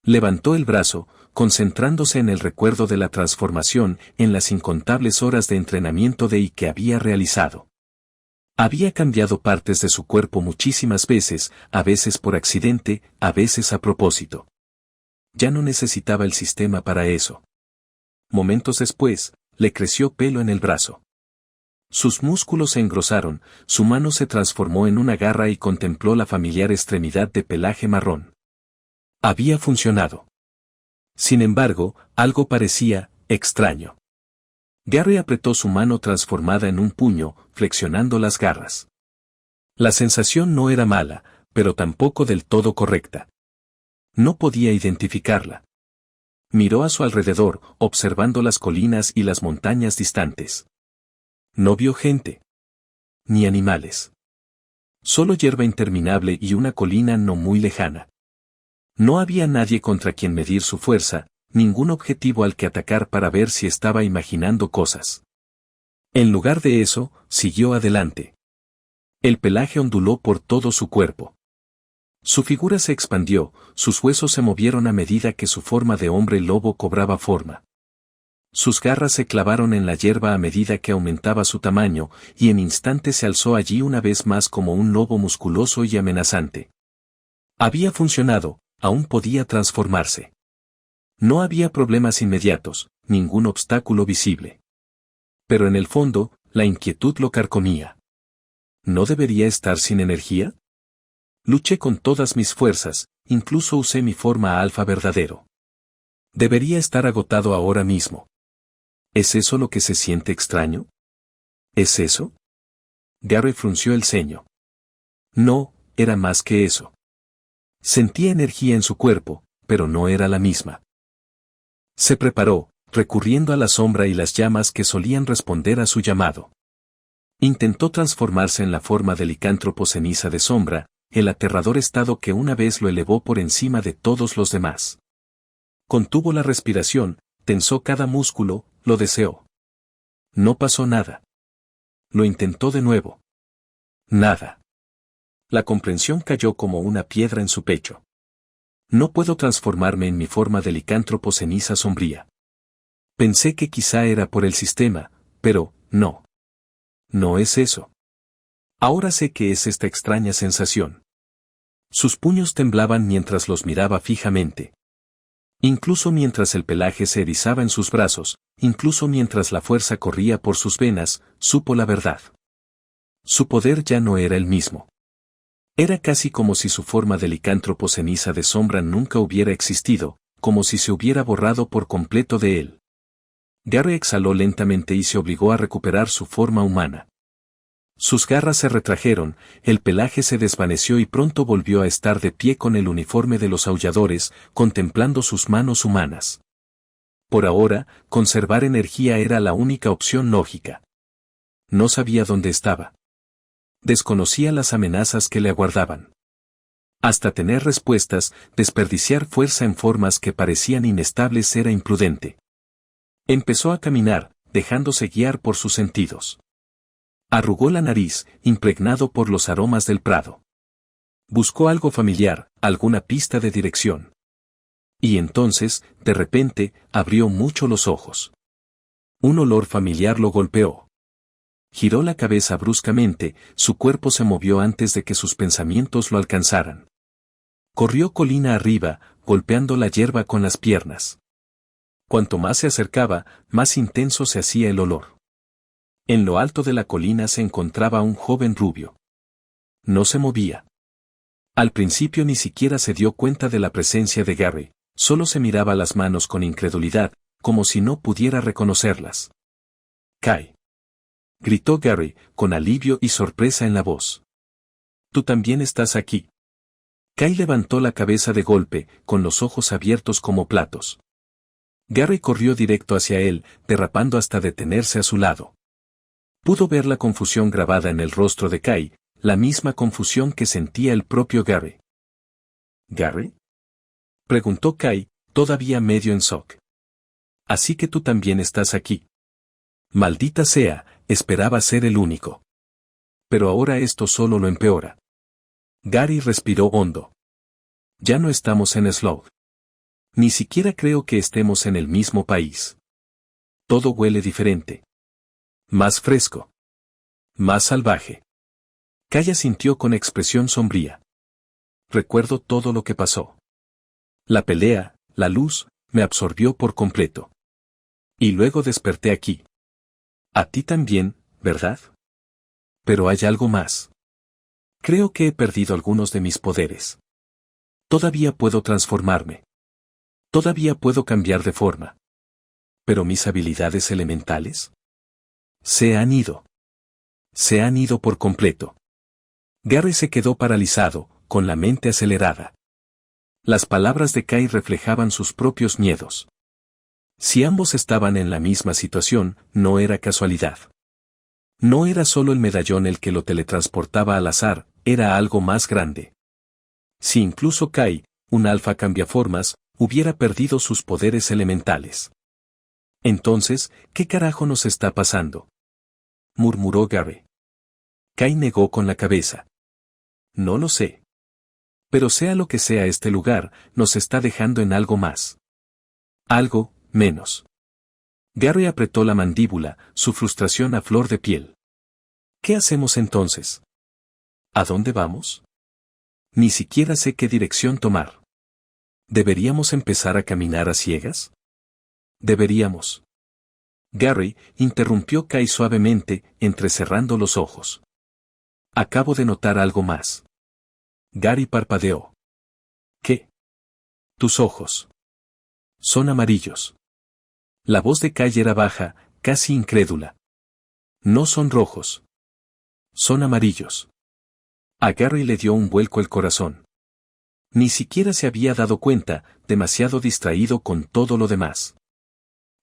Levantó el brazo, concentrándose en el recuerdo de la transformación en las incontables horas de entrenamiento de que había realizado. Había cambiado partes de su cuerpo muchísimas veces, a veces por accidente, a veces a propósito. Ya no necesitaba el sistema para eso. Momentos después, le creció pelo en el brazo. Sus músculos se engrosaron, su mano se transformó en una garra y contempló la familiar extremidad de pelaje marrón. Había funcionado. Sin embargo, algo parecía extraño. Gary apretó su mano transformada en un puño, flexionando las garras. La sensación no era mala, pero tampoco del todo correcta. No podía identificarla. Miró a su alrededor, observando las colinas y las montañas distantes. No vio gente. Ni animales. Solo hierba interminable y una colina no muy lejana. No había nadie contra quien medir su fuerza, ningún objetivo al que atacar para ver si estaba imaginando cosas. En lugar de eso, siguió adelante. El pelaje onduló por todo su cuerpo. Su figura se expandió, sus huesos se movieron a medida que su forma de hombre lobo cobraba forma. Sus garras se clavaron en la hierba a medida que aumentaba su tamaño, y en instantes se alzó allí una vez más como un lobo musculoso y amenazante. Había funcionado, aún podía transformarse. No había problemas inmediatos, ningún obstáculo visible. Pero en el fondo, la inquietud lo carcomía. ¿No debería estar sin energía? Luché con todas mis fuerzas, incluso usé mi forma alfa verdadero. Debería estar agotado ahora mismo. ¿Es eso lo que se siente extraño? ¿Es eso? Gary frunció el ceño. No, era más que eso. Sentía energía en su cuerpo, pero no era la misma. Se preparó, recurriendo a la sombra y las llamas que solían responder a su llamado. Intentó transformarse en la forma del licántropo ceniza de sombra, el aterrador estado que una vez lo elevó por encima de todos los demás. Contuvo la respiración, tensó cada músculo, lo deseó. No pasó nada. Lo intentó de nuevo. Nada. La comprensión cayó como una piedra en su pecho. No puedo transformarme en mi forma de licántropo ceniza sombría. Pensé que quizá era por el sistema, pero, no. No es eso. Ahora sé que es esta extraña sensación. Sus puños temblaban mientras los miraba fijamente. Incluso mientras el pelaje se erizaba en sus brazos, incluso mientras la fuerza corría por sus venas, supo la verdad. Su poder ya no era el mismo. Era casi como si su forma de licántropo ceniza de sombra nunca hubiera existido, como si se hubiera borrado por completo de él. Gary exhaló lentamente y se obligó a recuperar su forma humana. Sus garras se retrajeron, el pelaje se desvaneció y pronto volvió a estar de pie con el uniforme de los aulladores, contemplando sus manos humanas. Por ahora, conservar energía era la única opción lógica. No sabía dónde estaba. Desconocía las amenazas que le aguardaban. Hasta tener respuestas, desperdiciar fuerza en formas que parecían inestables era imprudente. Empezó a caminar, dejándose guiar por sus sentidos. Arrugó la nariz, impregnado por los aromas del prado. Buscó algo familiar, alguna pista de dirección. Y entonces, de repente, abrió mucho los ojos. Un olor familiar lo golpeó. Giró la cabeza bruscamente, su cuerpo se movió antes de que sus pensamientos lo alcanzaran. Corrió colina arriba, golpeando la hierba con las piernas. Cuanto más se acercaba, más intenso se hacía el olor. En lo alto de la colina se encontraba un joven rubio. No se movía. Al principio ni siquiera se dio cuenta de la presencia de Gary, solo se miraba las manos con incredulidad, como si no pudiera reconocerlas. «Kai», gritó Gary, con alivio y sorpresa en la voz. «¿Tú también estás aquí?» Kai levantó la cabeza de golpe, con los ojos abiertos como platos. Gary corrió directo hacia él, derrapando hasta detenerse a su lado. Pudo ver la confusión grabada en el rostro de Kai, la misma confusión que sentía el propio Gary. «¿Gary?», preguntó Kai, todavía medio en shock. «Así que tú también estás aquí». Maldita sea, esperaba ser el único. Pero ahora esto solo lo empeora. Gary respiró hondo. «Ya no estamos en Slough. Ni siquiera creo que estemos en el mismo país. Todo huele diferente. Más fresco. Más salvaje. Kai asintió con expresión sombría. Recuerdo todo lo que pasó. La pelea, la luz, me absorbió por completo. Y luego desperté aquí. A ti también, ¿verdad? Pero hay algo más. Creo que he perdido algunos de mis poderes. Todavía puedo transformarme. Todavía puedo cambiar de forma. Pero mis habilidades elementales se han ido. Se han ido por completo. Gary se quedó paralizado, con la mente acelerada. Las palabras de Kai reflejaban sus propios miedos. Si ambos estaban en la misma situación, no era casualidad. No era solo el medallón el que lo teletransportaba al azar, era algo más grande. Si incluso Kai, un alfa cambiaformas, hubiera perdido sus poderes elementales. Entonces, ¿qué carajo nos está pasando?, murmuró Gary. Kai negó con la cabeza. No lo sé. Pero sea lo que sea este lugar, nos está dejando en algo más. Algo menos. Gary apretó la mandíbula, su frustración a flor de piel. ¿Qué hacemos entonces? ¿A dónde vamos? Ni siquiera sé qué dirección tomar. ¿Deberíamos empezar a caminar a ciegas? Deberíamos. Gary interrumpió Kai suavemente, entrecerrando los ojos. Acabo de notar algo más. Gary parpadeó. ¿Qué? Tus ojos. Son amarillos. La voz de Kai era baja, casi incrédula. No son rojos. Son amarillos. A Gary le dio un vuelco el corazón. Ni siquiera se había dado cuenta, demasiado distraído con todo lo demás.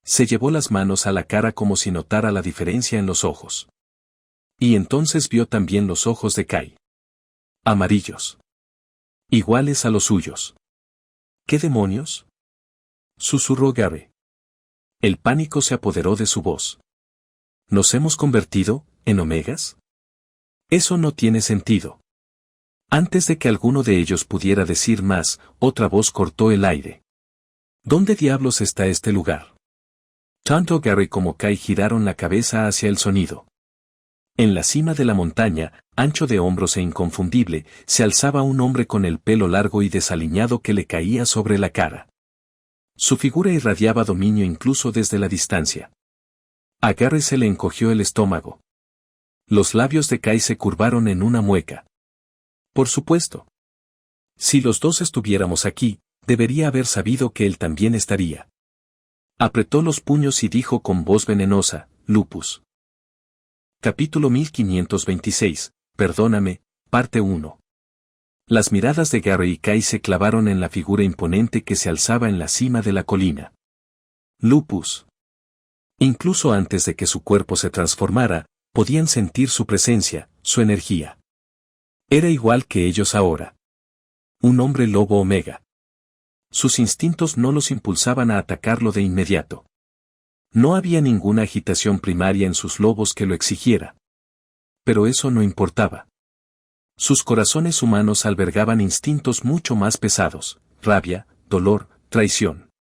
Se llevó las manos a la cara como si notara la diferencia en los ojos. Y entonces vio también los ojos de Kai. Amarillos. Iguales a los suyos. ¿Qué demonios?, susurró Gary. El pánico se apoderó de su voz. ¿Nos hemos convertido en omegas? Eso no tiene sentido. Antes de que alguno de ellos pudiera decir más, otra voz cortó el aire. ¿Dónde diablos está este lugar? Tanto Gary como Kai giraron la cabeza hacia el sonido. En la cima de la montaña, ancho de hombros e inconfundible, se alzaba un hombre con el pelo largo y desaliñado que le caía sobre la cara. Su figura irradiaba dominio incluso desde la distancia. A Gary se le encogió el estómago. Los labios de Kai se curvaron en una mueca. Por supuesto. Si los dos estuviéramos aquí, debería haber sabido que él también estaría. Apretó los puños y dijo con voz venenosa, Lupus. Capítulo 1526, Perdóname, parte 1. Las miradas de Gary y Kai se clavaron en la figura imponente que se alzaba en la cima de la colina. Lupus. Incluso antes de que su cuerpo se transformara, podían sentir su presencia, su energía. Era igual que ellos ahora. Un hombre lobo omega. Sus instintos no los impulsaban a atacarlo de inmediato. No había ninguna agitación primaria en sus lobos que lo exigiera. Pero eso no importaba. Sus corazones humanos albergaban instintos mucho más pesados, rabia, dolor, traición.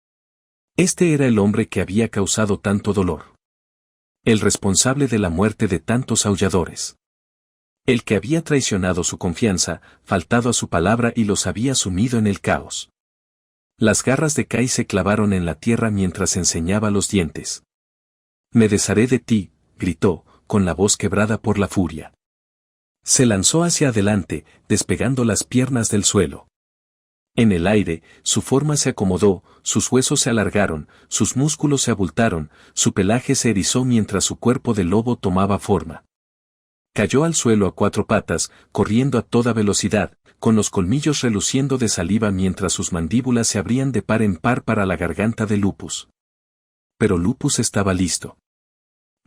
Este era el hombre que había causado tanto dolor. El responsable de la muerte de tantos aulladores. El que había traicionado su confianza, faltado a su palabra y los había sumido en el caos. Las garras de Kai se clavaron en la tierra mientras enseñaba los dientes. Me desharé de ti, gritó, con la voz quebrada por la furia. Se lanzó hacia adelante, despegando las piernas del suelo. En el aire, su forma se acomodó, sus huesos se alargaron, sus músculos se abultaron, su pelaje se erizó mientras su cuerpo de lobo tomaba forma. Cayó al suelo a cuatro patas, corriendo a toda velocidad, con los colmillos reluciendo de saliva mientras sus mandíbulas se abrían de par en par para la garganta de Lupus. Pero Lupus estaba listo.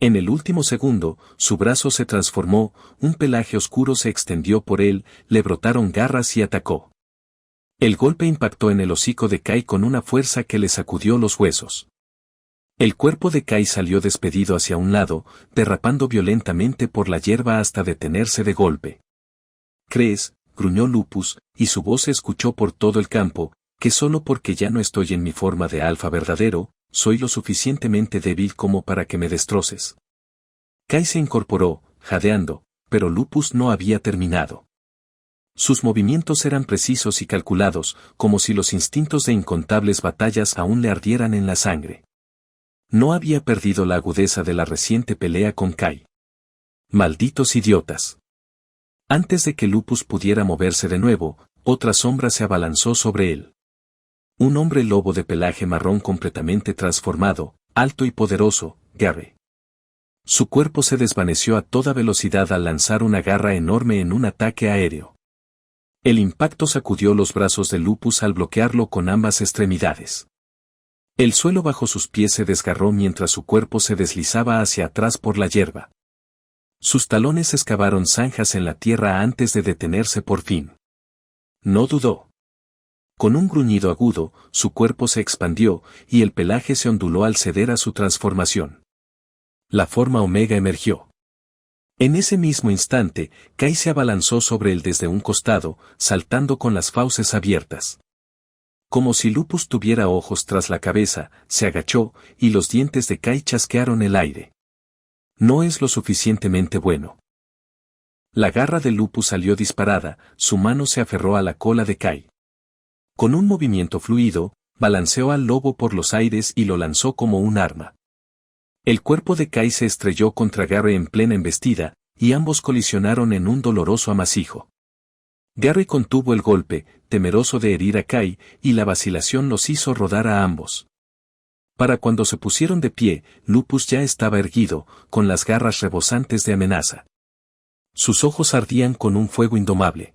En el último segundo, su brazo se transformó, un pelaje oscuro se extendió por él, le brotaron garras y atacó. El golpe impactó en el hocico de Kai con una fuerza que le sacudió los huesos. El cuerpo de Kai salió despedido hacia un lado, derrapando violentamente por la hierba hasta detenerse de golpe. ¿Crees?, gruñó Lupus, y su voz se escuchó por todo el campo, Que solo porque ya no estoy en mi forma de alfa verdadero, soy lo suficientemente débil como para que me destroces. Kai se incorporó, jadeando, pero Lupus no había terminado. Sus movimientos eran precisos y calculados, como si los instintos de incontables batallas aún le ardieran en la sangre. No había perdido la agudeza de la reciente pelea con Kai. Malditos idiotas. Antes de que Lupus pudiera moverse de nuevo, otra sombra se abalanzó sobre él. Un hombre lobo de pelaje marrón completamente transformado, alto y poderoso, Gary. Su cuerpo se desvaneció a toda velocidad al lanzar una garra enorme en un ataque aéreo. El impacto sacudió los brazos de Lupus al bloquearlo con ambas extremidades. El suelo bajo sus pies se desgarró mientras su cuerpo se deslizaba hacia atrás por la hierba. Sus talones excavaron zanjas en la tierra antes de detenerse por fin. No dudó. Con un gruñido agudo, su cuerpo se expandió, y el pelaje se onduló al ceder a su transformación. La forma Omega emergió. En ese mismo instante, Kai se abalanzó sobre él desde un costado, saltando con las fauces abiertas. Como si Lupus tuviera ojos tras la cabeza, se agachó, y los dientes de Kai chasquearon el aire. No es lo suficientemente bueno. La garra de Lupus salió disparada, su mano se aferró a la cola de Kai. Con un movimiento fluido, balanceó al lobo por los aires y lo lanzó como un arma. El cuerpo de Kai se estrelló contra Gary en plena embestida, y ambos colisionaron en un doloroso amasijo. Gary contuvo el golpe, temeroso de herir a Kai, y la vacilación los hizo rodar a ambos. Para cuando se pusieron de pie, Lupus ya estaba erguido, con las garras rebosantes de amenaza. Sus ojos ardían con un fuego indomable.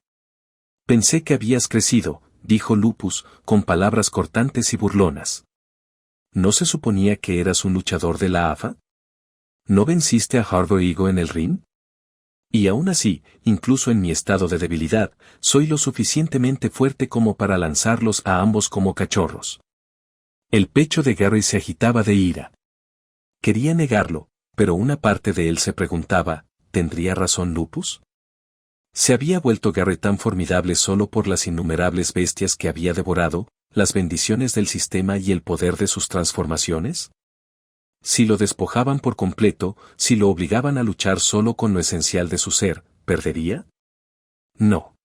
Pensé que habías crecido, dijo Lupus, con palabras cortantes y burlonas. ¿No se suponía que eras un luchador de la AFA? ¿No venciste a Harvey Higo en el ring? Y aún así, incluso en mi estado de debilidad, soy lo suficientemente fuerte como para lanzarlos a ambos como cachorros. El pecho de Gary se agitaba de ira. Quería negarlo, pero una parte de él se preguntaba, ¿tendría razón Lupus? ¿Se había vuelto Gary tan formidable solo por las innumerables bestias que había devorado, las bendiciones del sistema y el poder de sus transformaciones? Si lo despojaban por completo, si lo obligaban a luchar solo con lo esencial de su ser, ¿perdería? No.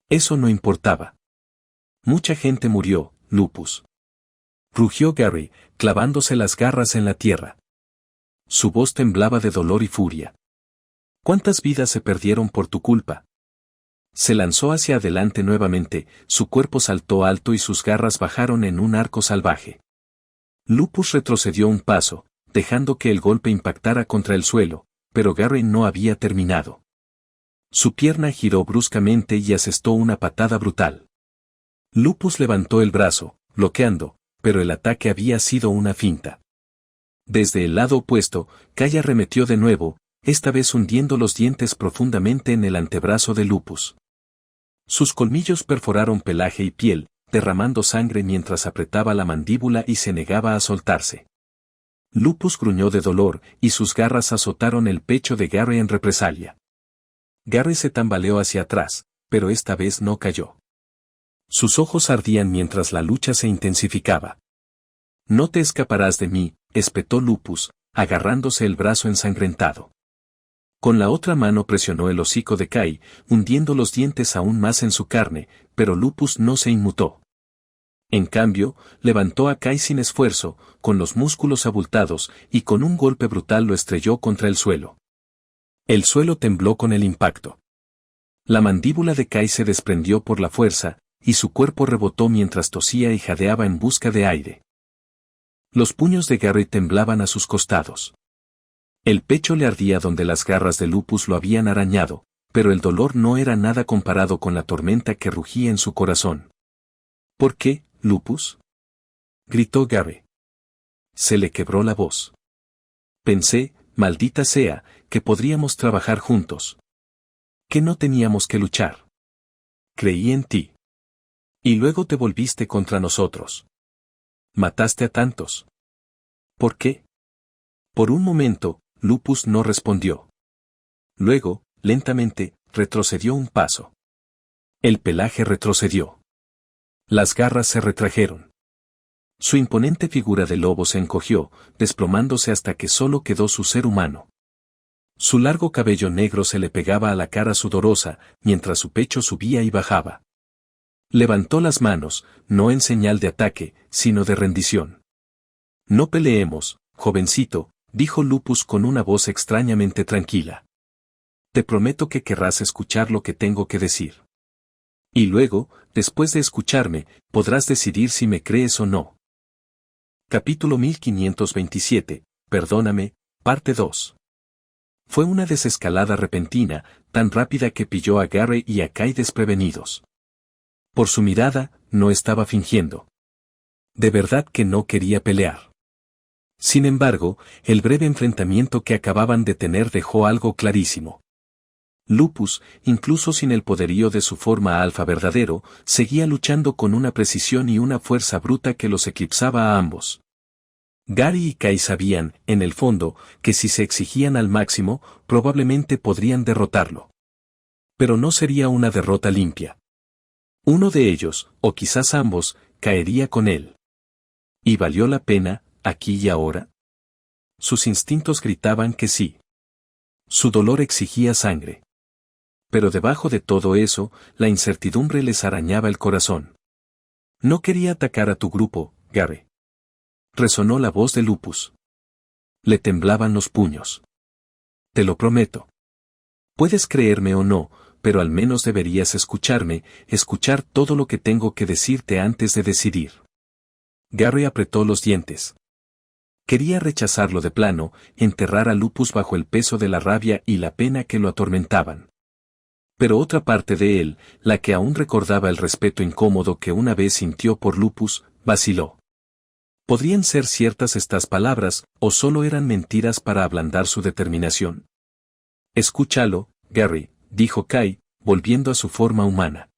Eso no importaba. Mucha gente murió, Lupus. Rugió Gary, clavándose las garras en la tierra. Su voz temblaba de dolor y furia. ¿Cuántas vidas se perdieron por tu culpa? Se lanzó hacia adelante nuevamente, su cuerpo saltó alto y sus garras bajaron en un arco salvaje. Lupus retrocedió un paso, dejando que el golpe impactara contra el suelo, pero Gary no había terminado. Su pierna giró bruscamente y asestó una patada brutal. Lupus levantó el brazo, bloqueando, pero el ataque había sido una finta. Desde el lado opuesto, Kai arremetió de nuevo, esta vez hundiendo los dientes profundamente en el antebrazo de Lupus. Sus colmillos perforaron pelaje y piel, derramando sangre mientras apretaba la mandíbula y se negaba a soltarse. Lupus gruñó de dolor, y sus garras azotaron el pecho de Gary en represalia. Gary se tambaleó hacia atrás, pero esta vez no cayó. Sus ojos ardían mientras la lucha se intensificaba. No te escaparás de mí, espetó Lupus, agarrándose el brazo ensangrentado. Con la otra mano presionó el hocico de Kai, hundiendo los dientes aún más en su carne, pero Lupus no se inmutó. En cambio, levantó a Kai sin esfuerzo, con los músculos abultados, y con un golpe brutal lo estrelló contra el suelo. El suelo tembló con el impacto. La mandíbula de Kai se desprendió por la fuerza, y su cuerpo rebotó mientras tosía y jadeaba en busca de aire. Los puños de Gary temblaban a sus costados. El pecho le ardía donde las garras de Lupus lo habían arañado, pero el dolor no era nada comparado con la tormenta que rugía en su corazón. ¿Por qué, Lupus? Gritó Gary. Se le quebró la voz. Pensé, maldita sea, que podríamos trabajar juntos. Que no teníamos que luchar. Creí en ti. Y luego te volviste contra nosotros. Mataste a tantos. ¿Por qué? Por un momento, Lupus no respondió. Luego, lentamente, retrocedió un paso. El pelaje retrocedió. Las garras se retrajeron. Su imponente figura de lobo se encogió, desplomándose hasta que solo quedó su ser humano. Su largo cabello negro se le pegaba a la cara sudorosa, mientras su pecho subía y bajaba. Levantó las manos, no en señal de ataque, sino de rendición. No peleemos, jovencito, dijo Lupus con una voz extrañamente tranquila. Te prometo que querrás escuchar lo que tengo que decir. Y luego, después de escucharme, podrás decidir si me crees o no. Capítulo 1527, Perdóname, parte 2. Fue una desescalada repentina, tan rápida que pilló a Gary y a Kai desprevenidos. Por su mirada, no estaba fingiendo. De verdad que no quería pelear. Sin embargo, el breve enfrentamiento que acababan de tener dejó algo clarísimo. Lupus, incluso sin el poderío de su forma alfa verdadero, seguía luchando con una precisión y una fuerza bruta que los eclipsaba a ambos. Gary y Kai sabían, en el fondo, que si se exigían al máximo, probablemente podrían derrotarlo. Pero no sería una derrota limpia. Uno de ellos, o quizás ambos, caería con él. ¿Y valió la pena, aquí y ahora? Sus instintos gritaban que sí. Su dolor exigía sangre. Pero debajo de todo eso, la incertidumbre les arañaba el corazón. No quería atacar a tu grupo, Gary. Resonó la voz de Lupus. Le temblaban los puños. Te lo prometo. Puedes creerme o no, pero al menos deberías escucharme, escuchar todo lo que tengo que decirte antes de decidir. Gary apretó los dientes. Quería rechazarlo de plano, enterrar a Lupus bajo el peso de la rabia y la pena que lo atormentaban. Pero otra parte de él, la que aún recordaba el respeto incómodo que una vez sintió por Lupus, vaciló. ¿Podrían ser ciertas estas palabras, o solo eran mentiras para ablandar su determinación? Escúchalo, Gary, dijo Kai, volviendo a su forma humana.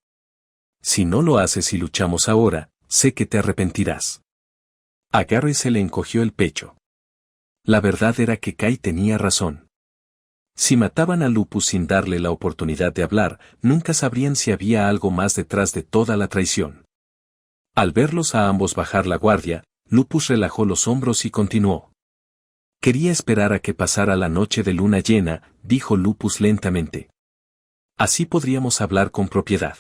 Si no lo haces y luchamos ahora, sé que te arrepentirás. A Gary se le encogió el pecho. La verdad era que Kai tenía razón. Si mataban a Lupus sin darle la oportunidad de hablar, nunca sabrían si había algo más detrás de toda la traición. Al verlos a ambos bajar la guardia, Lupus relajó los hombros y continuó. Quería esperar a que pasara la noche de luna llena, dijo Lupus lentamente. Así podríamos hablar con propiedad.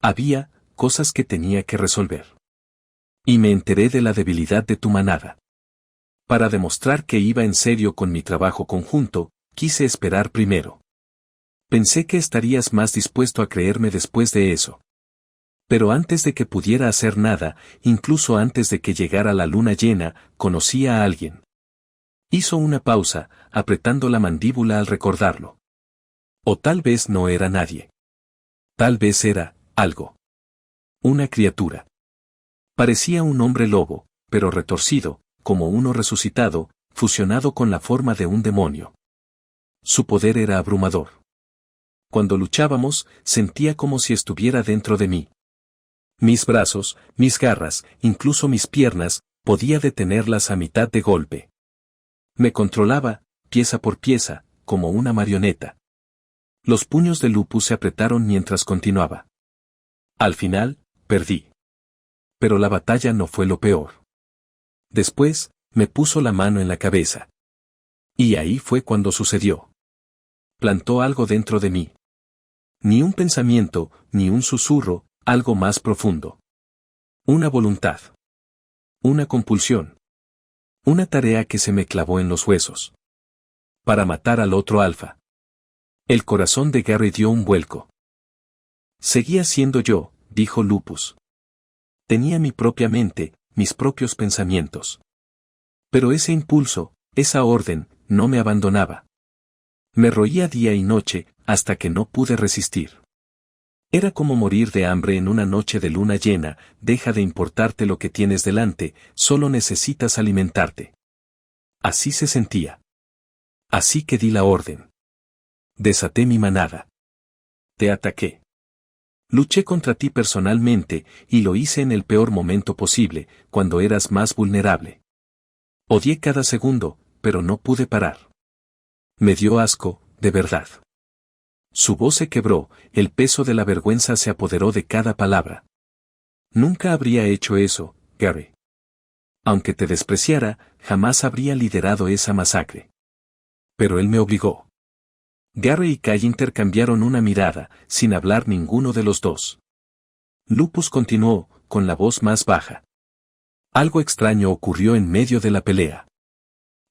Había cosas que tenía que resolver. Y me enteré de la debilidad de tu manada. Para demostrar que iba en serio con mi trabajo conjunto, quise esperar primero. Pensé que estarías más dispuesto a creerme después de eso. Pero antes de que pudiera hacer nada, incluso antes de que llegara la luna llena, conocí a alguien. Hizo una pausa, apretando la mandíbula al recordarlo. O tal vez no era nadie. Tal vez era algo. Una criatura. Parecía un hombre lobo, pero retorcido, como uno resucitado, fusionado con la forma de un demonio. Su poder era abrumador. Cuando luchábamos, sentía como si estuviera dentro de mí. Mis brazos, mis garras, incluso mis piernas, podía detenerlas a mitad de golpe. Me controlaba, pieza por pieza, como una marioneta. Los puños de Lupus se apretaron mientras continuaba. Al final, perdí. Pero la batalla no fue lo peor. Después, me puso la mano en la cabeza. Y ahí fue cuando sucedió. Plantó algo dentro de mí. Ni un pensamiento, ni un susurro, algo más profundo. Una voluntad. Una compulsión. Una tarea que se me clavó en los huesos. Para matar al otro alfa. El corazón de Gary dio un vuelco. Seguía siendo yo, dijo Lupus. Tenía mi propia mente, mis propios pensamientos. Pero ese impulso, esa orden, no me abandonaba. Me roía día y noche, hasta que no pude resistir. Era como morir de hambre en una noche de luna llena, deja de importarte lo que tienes delante, solo necesitas alimentarte. Así se sentía. Así que di la orden. Desaté mi manada. Te ataqué. Luché contra ti personalmente, y lo hice en el peor momento posible, cuando eras más vulnerable. Odié cada segundo, pero no pude parar. Me dio asco, de verdad. Su voz se quebró, el peso de la vergüenza se apoderó de cada palabra. Nunca habría hecho eso, Gary. Aunque te despreciara, jamás habría liderado esa masacre. Pero él me obligó. Gary y Kai intercambiaron una mirada, sin hablar ninguno de los dos. Lupus continuó, con la voz más baja. Algo extraño ocurrió en medio de la pelea.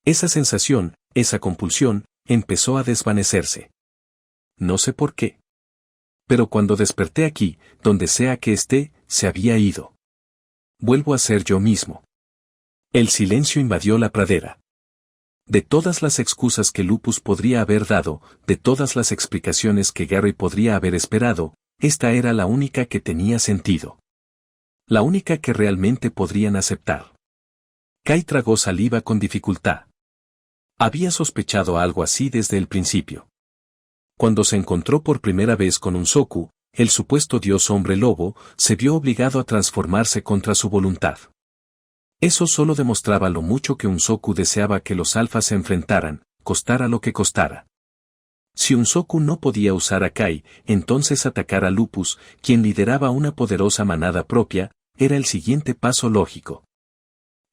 Esa sensación, esa compulsión, empezó a desvanecerse. No sé por qué. Pero cuando desperté aquí, donde sea que esté, se había ido. Vuelvo a ser yo mismo. El silencio invadió la pradera. De todas las excusas que Lupus podría haber dado, de todas las explicaciones que Gary podría haber esperado, esta era la única que tenía sentido. La única que realmente podrían aceptar. Kai tragó saliva con dificultad. Había sospechado algo así desde el principio. Cuando se encontró por primera vez con Unsoku, el supuesto dios hombre lobo, se vio obligado a transformarse contra su voluntad. Eso solo demostraba lo mucho que Unsoku deseaba que los alfas se enfrentaran, costara lo que costara. Si Unsoku no podía usar a Kai, entonces atacar a Lupus, quien lideraba una poderosa manada propia, era el siguiente paso lógico.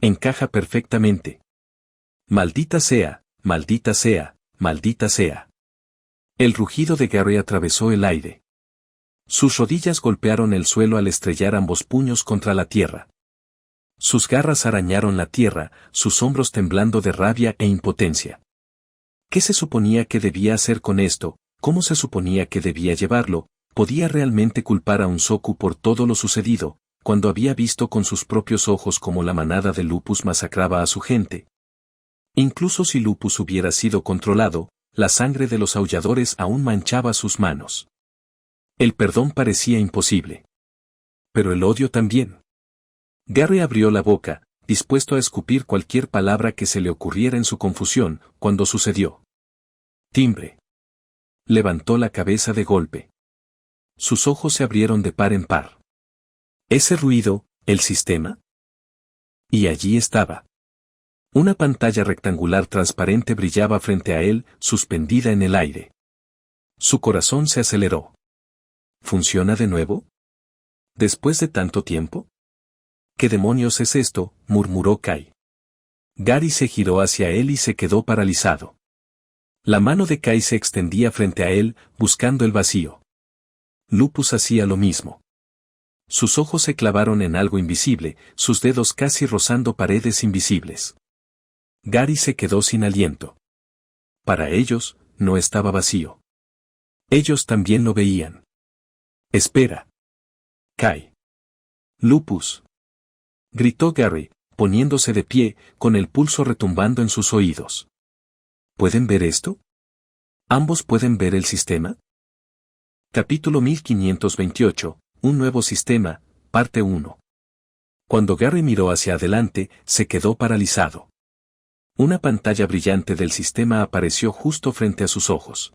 Encaja perfectamente. Maldita sea, maldita sea, maldita sea. El rugido de Gary atravesó el aire. Sus rodillas golpearon el suelo al estrellar ambos puños contra la tierra. Sus garras arañaron la tierra, sus hombros temblando de rabia e impotencia. ¿Qué se suponía que debía hacer con esto? ¿Cómo se suponía que debía llevarlo? ¿Podía realmente culpar a Unsoku por todo lo sucedido, cuando había visto con sus propios ojos cómo la manada de Lupus masacraba a su gente? Incluso si Lupus hubiera sido controlado, la sangre de los aulladores aún manchaba sus manos. El perdón parecía imposible. Pero el odio también. Gary abrió la boca, dispuesto a escupir cualquier palabra que se le ocurriera en su confusión, cuando sucedió. Timbre. Levantó la cabeza de golpe. Sus ojos se abrieron de par en par. ¿Ese ruido, el sistema? Y allí estaba. Una pantalla rectangular transparente brillaba frente a él, suspendida en el aire. Su corazón se aceleró. ¿Funciona de nuevo? ¿Después de tanto tiempo? ¿Qué demonios es esto?, murmuró Kai. Gary se giró hacia él y se quedó paralizado. La mano de Kai se extendía frente a él, buscando el vacío. Lupus hacía lo mismo. Sus ojos se clavaron en algo invisible, sus dedos casi rozando paredes invisibles. Gary se quedó sin aliento. Para ellos, no estaba vacío. Ellos también lo veían. Espera. Kai. Lupus. Gritó Gary, poniéndose de pie, con el pulso retumbando en sus oídos. ¿Pueden ver esto? ¿Ambos pueden ver el sistema? Capítulo 1528, Un nuevo sistema, parte 1. Cuando Gary miró hacia adelante, se quedó paralizado. Una pantalla brillante del sistema apareció justo frente a sus ojos.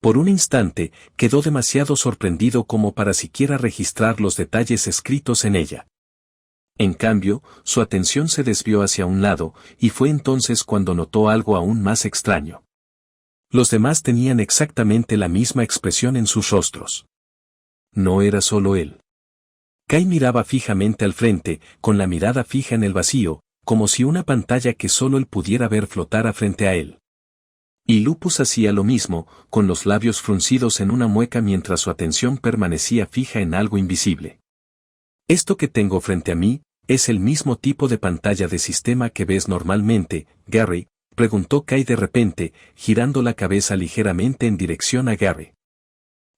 Por un instante, quedó demasiado sorprendido como para siquiera registrar los detalles escritos en ella. En cambio, su atención se desvió hacia un lado, y fue entonces cuando notó algo aún más extraño. Los demás tenían exactamente la misma expresión en sus rostros. No era solo él. Kai miraba fijamente al frente, con la mirada fija en el vacío, como si una pantalla que solo él pudiera ver flotara frente a él. Y Lupus hacía lo mismo, con los labios fruncidos en una mueca mientras su atención permanecía fija en algo invisible. Esto que tengo frente a mí, ¿es el mismo tipo de pantalla de sistema que ves normalmente, Gary?, preguntó Kai de repente, girando la cabeza ligeramente en dirección a Gary.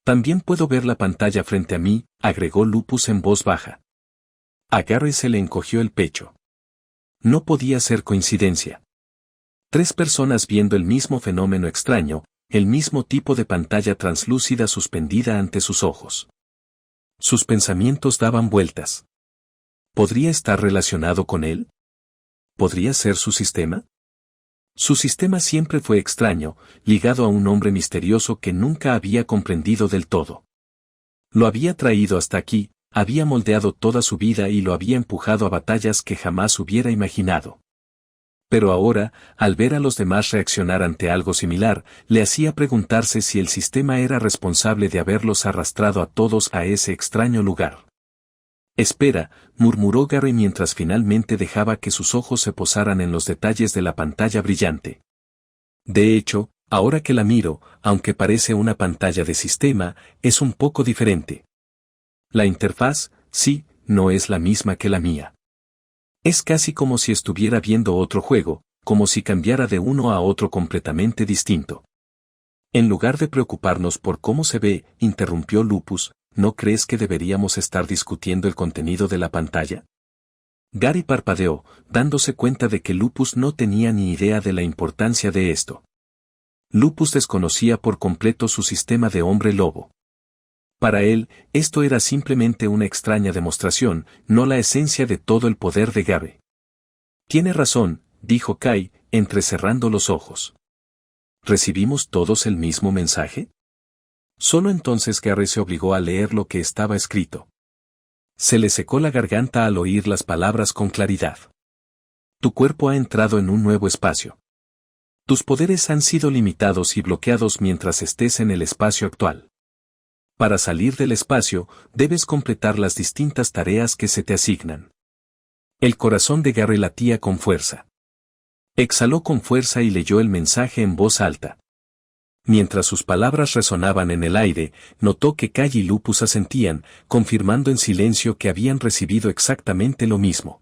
También puedo ver la pantalla frente a mí, agregó Lupus en voz baja. A Gary se le encogió el pecho. No podía ser coincidencia. 3 personas viendo el mismo fenómeno extraño, el mismo tipo de pantalla translúcida suspendida ante sus ojos. Sus pensamientos daban vueltas. ¿Podría estar relacionado con él? ¿Podría ser su sistema? Su sistema siempre fue extraño, ligado a un hombre misterioso que nunca había comprendido del todo. Lo había traído hasta aquí, había moldeado toda su vida y lo había empujado a batallas que jamás hubiera imaginado. Pero ahora, al ver a los demás reaccionar ante algo similar, le hacía preguntarse si el sistema era responsable de haberlos arrastrado a todos a ese extraño lugar. Espera, murmuró Gary mientras finalmente dejaba que sus ojos se posaran en los detalles de la pantalla brillante. De hecho, ahora que la miro, aunque parece una pantalla de sistema, es un poco diferente. La interfaz, sí, no es la misma que la mía. Es casi como si estuviera viendo otro juego, como si cambiara de uno a otro completamente distinto. En lugar de preocuparnos por cómo se ve, interrumpió Lupus, ¿no crees que deberíamos estar discutiendo el contenido de la pantalla? Gary parpadeó, dándose cuenta de que Lupus no tenía ni idea de la importancia de esto. Lupus desconocía por completo su sistema de hombre lobo. Para él, esto era simplemente una extraña demostración, no la esencia de todo el poder de Gary. Tiene razón, dijo Kai, entrecerrando los ojos. ¿Recibimos todos el mismo mensaje? Solo entonces Gary se obligó a leer lo que estaba escrito. Se le secó la garganta al oír las palabras con claridad. Tu cuerpo ha entrado en un nuevo espacio. Tus poderes han sido limitados y bloqueados mientras estés en el espacio actual. Para salir del espacio, debes completar las distintas tareas que se te asignan. El corazón de Gary latía con fuerza. Exhaló con fuerza y leyó el mensaje en voz alta. Mientras sus palabras resonaban en el aire, notó que Kai y Lupus asentían, confirmando en silencio que habían recibido exactamente lo mismo.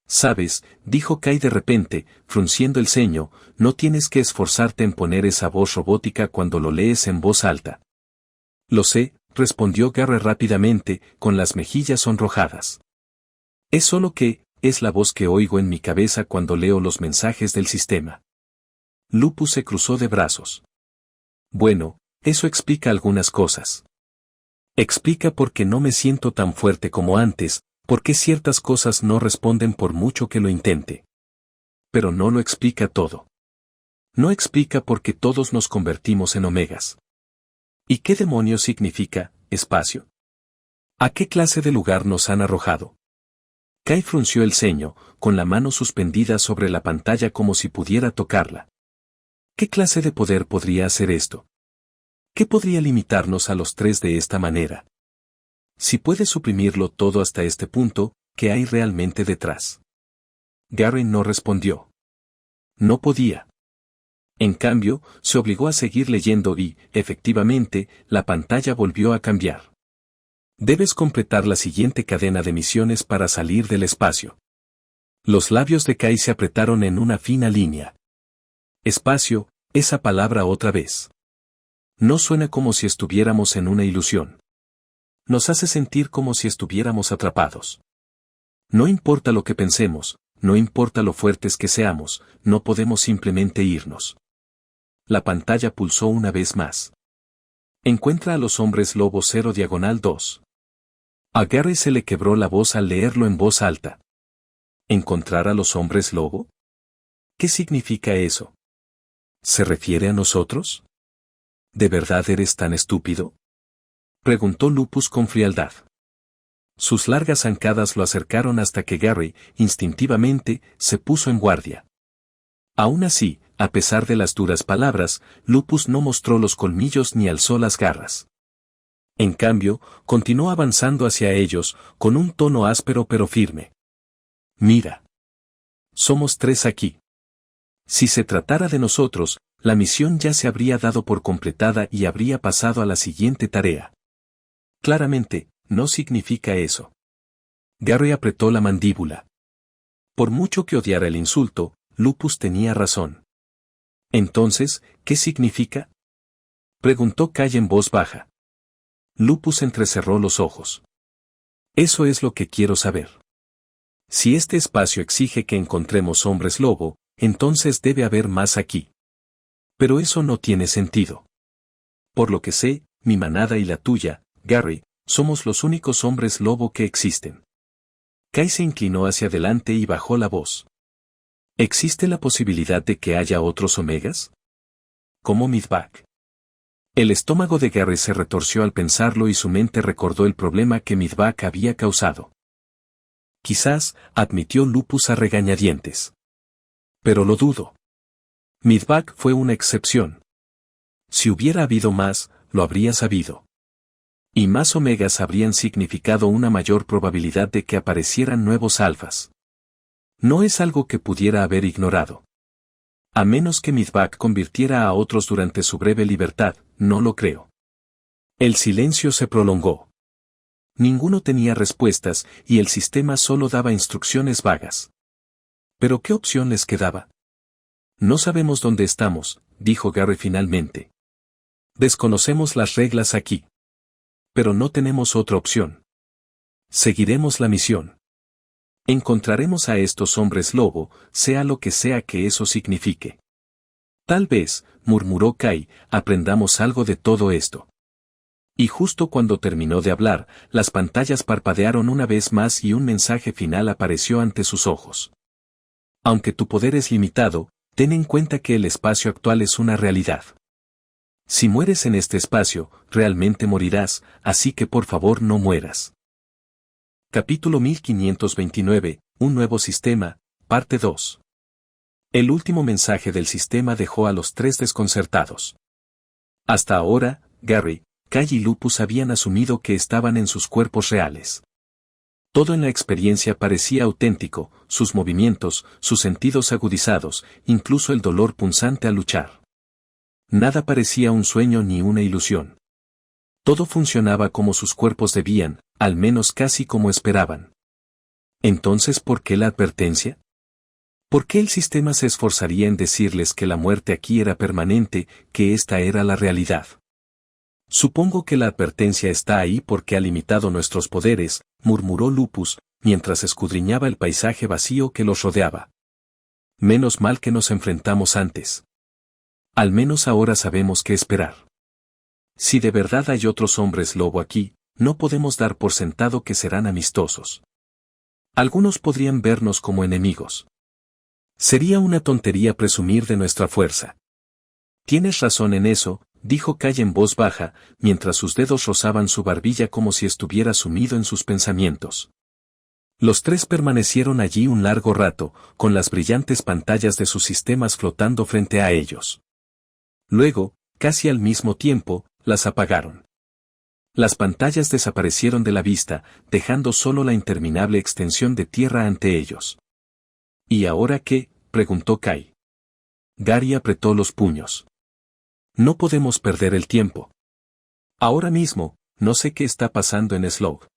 Sabes, dijo Kai de repente, frunciendo el ceño, no tienes que esforzarte en poner esa voz robótica cuando lo lees en voz alta. Lo sé, respondió Gary rápidamente, con las mejillas sonrojadas. Es solo que, es la voz que oigo en mi cabeza cuando leo los mensajes del sistema. Lupus se cruzó de brazos. Bueno, eso explica algunas cosas. Explica por qué no me siento tan fuerte como antes, por qué ciertas cosas no responden por mucho que lo intente. Pero no lo explica todo. No explica por qué todos nos convertimos en omegas. ¿Y qué demonios significa, espacio? ¿A qué clase de lugar nos han arrojado? Kai frunció el ceño, con la mano suspendida sobre la pantalla como si pudiera tocarla. ¿Qué clase de poder podría hacer esto? ¿Qué podría limitarnos a los tres de esta manera? Si puede suprimirlo todo hasta este punto, ¿qué hay realmente detrás? Gary no respondió. No podía. En cambio, se obligó a seguir leyendo y, efectivamente, la pantalla volvió a cambiar. Debes completar la siguiente cadena de misiones para salir del espacio. Los labios de Kai se apretaron en una fina línea. Espacio, esa palabra otra vez. No suena como si estuviéramos en una ilusión. Nos hace sentir como si estuviéramos atrapados. No importa lo que pensemos, no importa lo fuertes que seamos, no podemos simplemente irnos. La pantalla pulsó una vez más. Encuentra a los hombres lobo 0/2. A Gary se le quebró la voz al leerlo en voz alta. ¿Encontrar a los hombres lobo? ¿Qué significa eso? ¿Se refiere a nosotros? ¿De verdad eres tan estúpido? Preguntó Lupus con frialdad. Sus largas zancadas lo acercaron hasta que Gary, instintivamente, se puso en guardia. Aún así, a pesar de las duras palabras, Lupus no mostró los colmillos ni alzó las garras. En cambio, continuó avanzando hacia ellos, con un tono áspero pero firme. Mira. Somos tres aquí. Si se tratara de nosotros, la misión ya se habría dado por completada y habría pasado a la siguiente tarea. Claramente, no significa eso. Gary apretó la mandíbula. Por mucho que odiara el insulto, Lupus tenía razón. Entonces, ¿qué significa? Preguntó Kai en voz baja. Lupus entrecerró los ojos. Eso es lo que quiero saber. Si este espacio exige que encontremos hombres lobo, entonces debe haber más aquí. Pero eso no tiene sentido. Por lo que sé, mi manada y la tuya, Gary, somos los únicos hombres lobo que existen. Kai se inclinó hacia adelante y bajó la voz. ¿Existe la posibilidad de que haya otros omegas? ¿Como Midback? El estómago de Gary se retorció al pensarlo y su mente recordó el problema que Midback había causado. Quizás, admitió Lupus a regañadientes. Pero lo dudo. Midback fue una excepción. Si hubiera habido más, lo habría sabido. Y más omegas habrían significado una mayor probabilidad de que aparecieran nuevos alfas. No es algo que pudiera haber ignorado. A menos que Midback convirtiera a otros durante su breve libertad, no lo creo. El silencio se prolongó. Ninguno tenía respuestas y el sistema solo daba instrucciones vagas. ¿Pero qué opción les quedaba? No sabemos dónde estamos, dijo Gary finalmente. Desconocemos las reglas aquí. Pero no tenemos otra opción. Seguiremos la misión. Encontraremos a estos hombres lobo, sea lo que sea que eso signifique. Tal vez, murmuró Kai, aprendamos algo de todo esto. Y justo cuando terminó de hablar, las pantallas parpadearon una vez más y un mensaje final apareció ante sus ojos. Aunque tu poder es limitado, ten en cuenta que el espacio actual es una realidad. Si mueres en este espacio, realmente morirás, así que por favor no mueras. Capítulo 1529, Un nuevo sistema, parte 2. El último mensaje del sistema dejó a los tres desconcertados. Hasta ahora, Gary, Kai y Lupus habían asumido que estaban en sus cuerpos reales. Todo en la experiencia parecía auténtico, sus movimientos, sus sentidos agudizados, incluso el dolor punzante al luchar. Nada parecía un sueño ni una ilusión. Todo funcionaba como sus cuerpos debían, al menos casi como esperaban. Entonces, ¿por qué la advertencia? ¿Por qué el sistema se esforzaría en decirles que la muerte aquí era permanente, que esta era la realidad? Supongo que la advertencia está ahí porque ha limitado nuestros poderes, murmuró Lupus, mientras escudriñaba el paisaje vacío que los rodeaba. Menos mal que nos enfrentamos antes. Al menos ahora sabemos qué esperar. Si de verdad hay otros hombres lobo aquí, no podemos dar por sentado que serán amistosos. Algunos podrían vernos como enemigos. Sería una tontería presumir de nuestra fuerza. Tienes razón en eso, dijo Kai en voz baja, mientras sus dedos rozaban su barbilla como si estuviera sumido en sus pensamientos. Los tres permanecieron allí un largo rato, con las brillantes pantallas de sus sistemas flotando frente a ellos. Luego, casi al mismo tiempo, las apagaron. Las pantallas desaparecieron de la vista, dejando solo la interminable extensión de tierra ante ellos. ¿Y ahora qué?, preguntó Kai. Gary apretó los puños. No podemos perder el tiempo. Ahora mismo, no sé qué está pasando en Slog.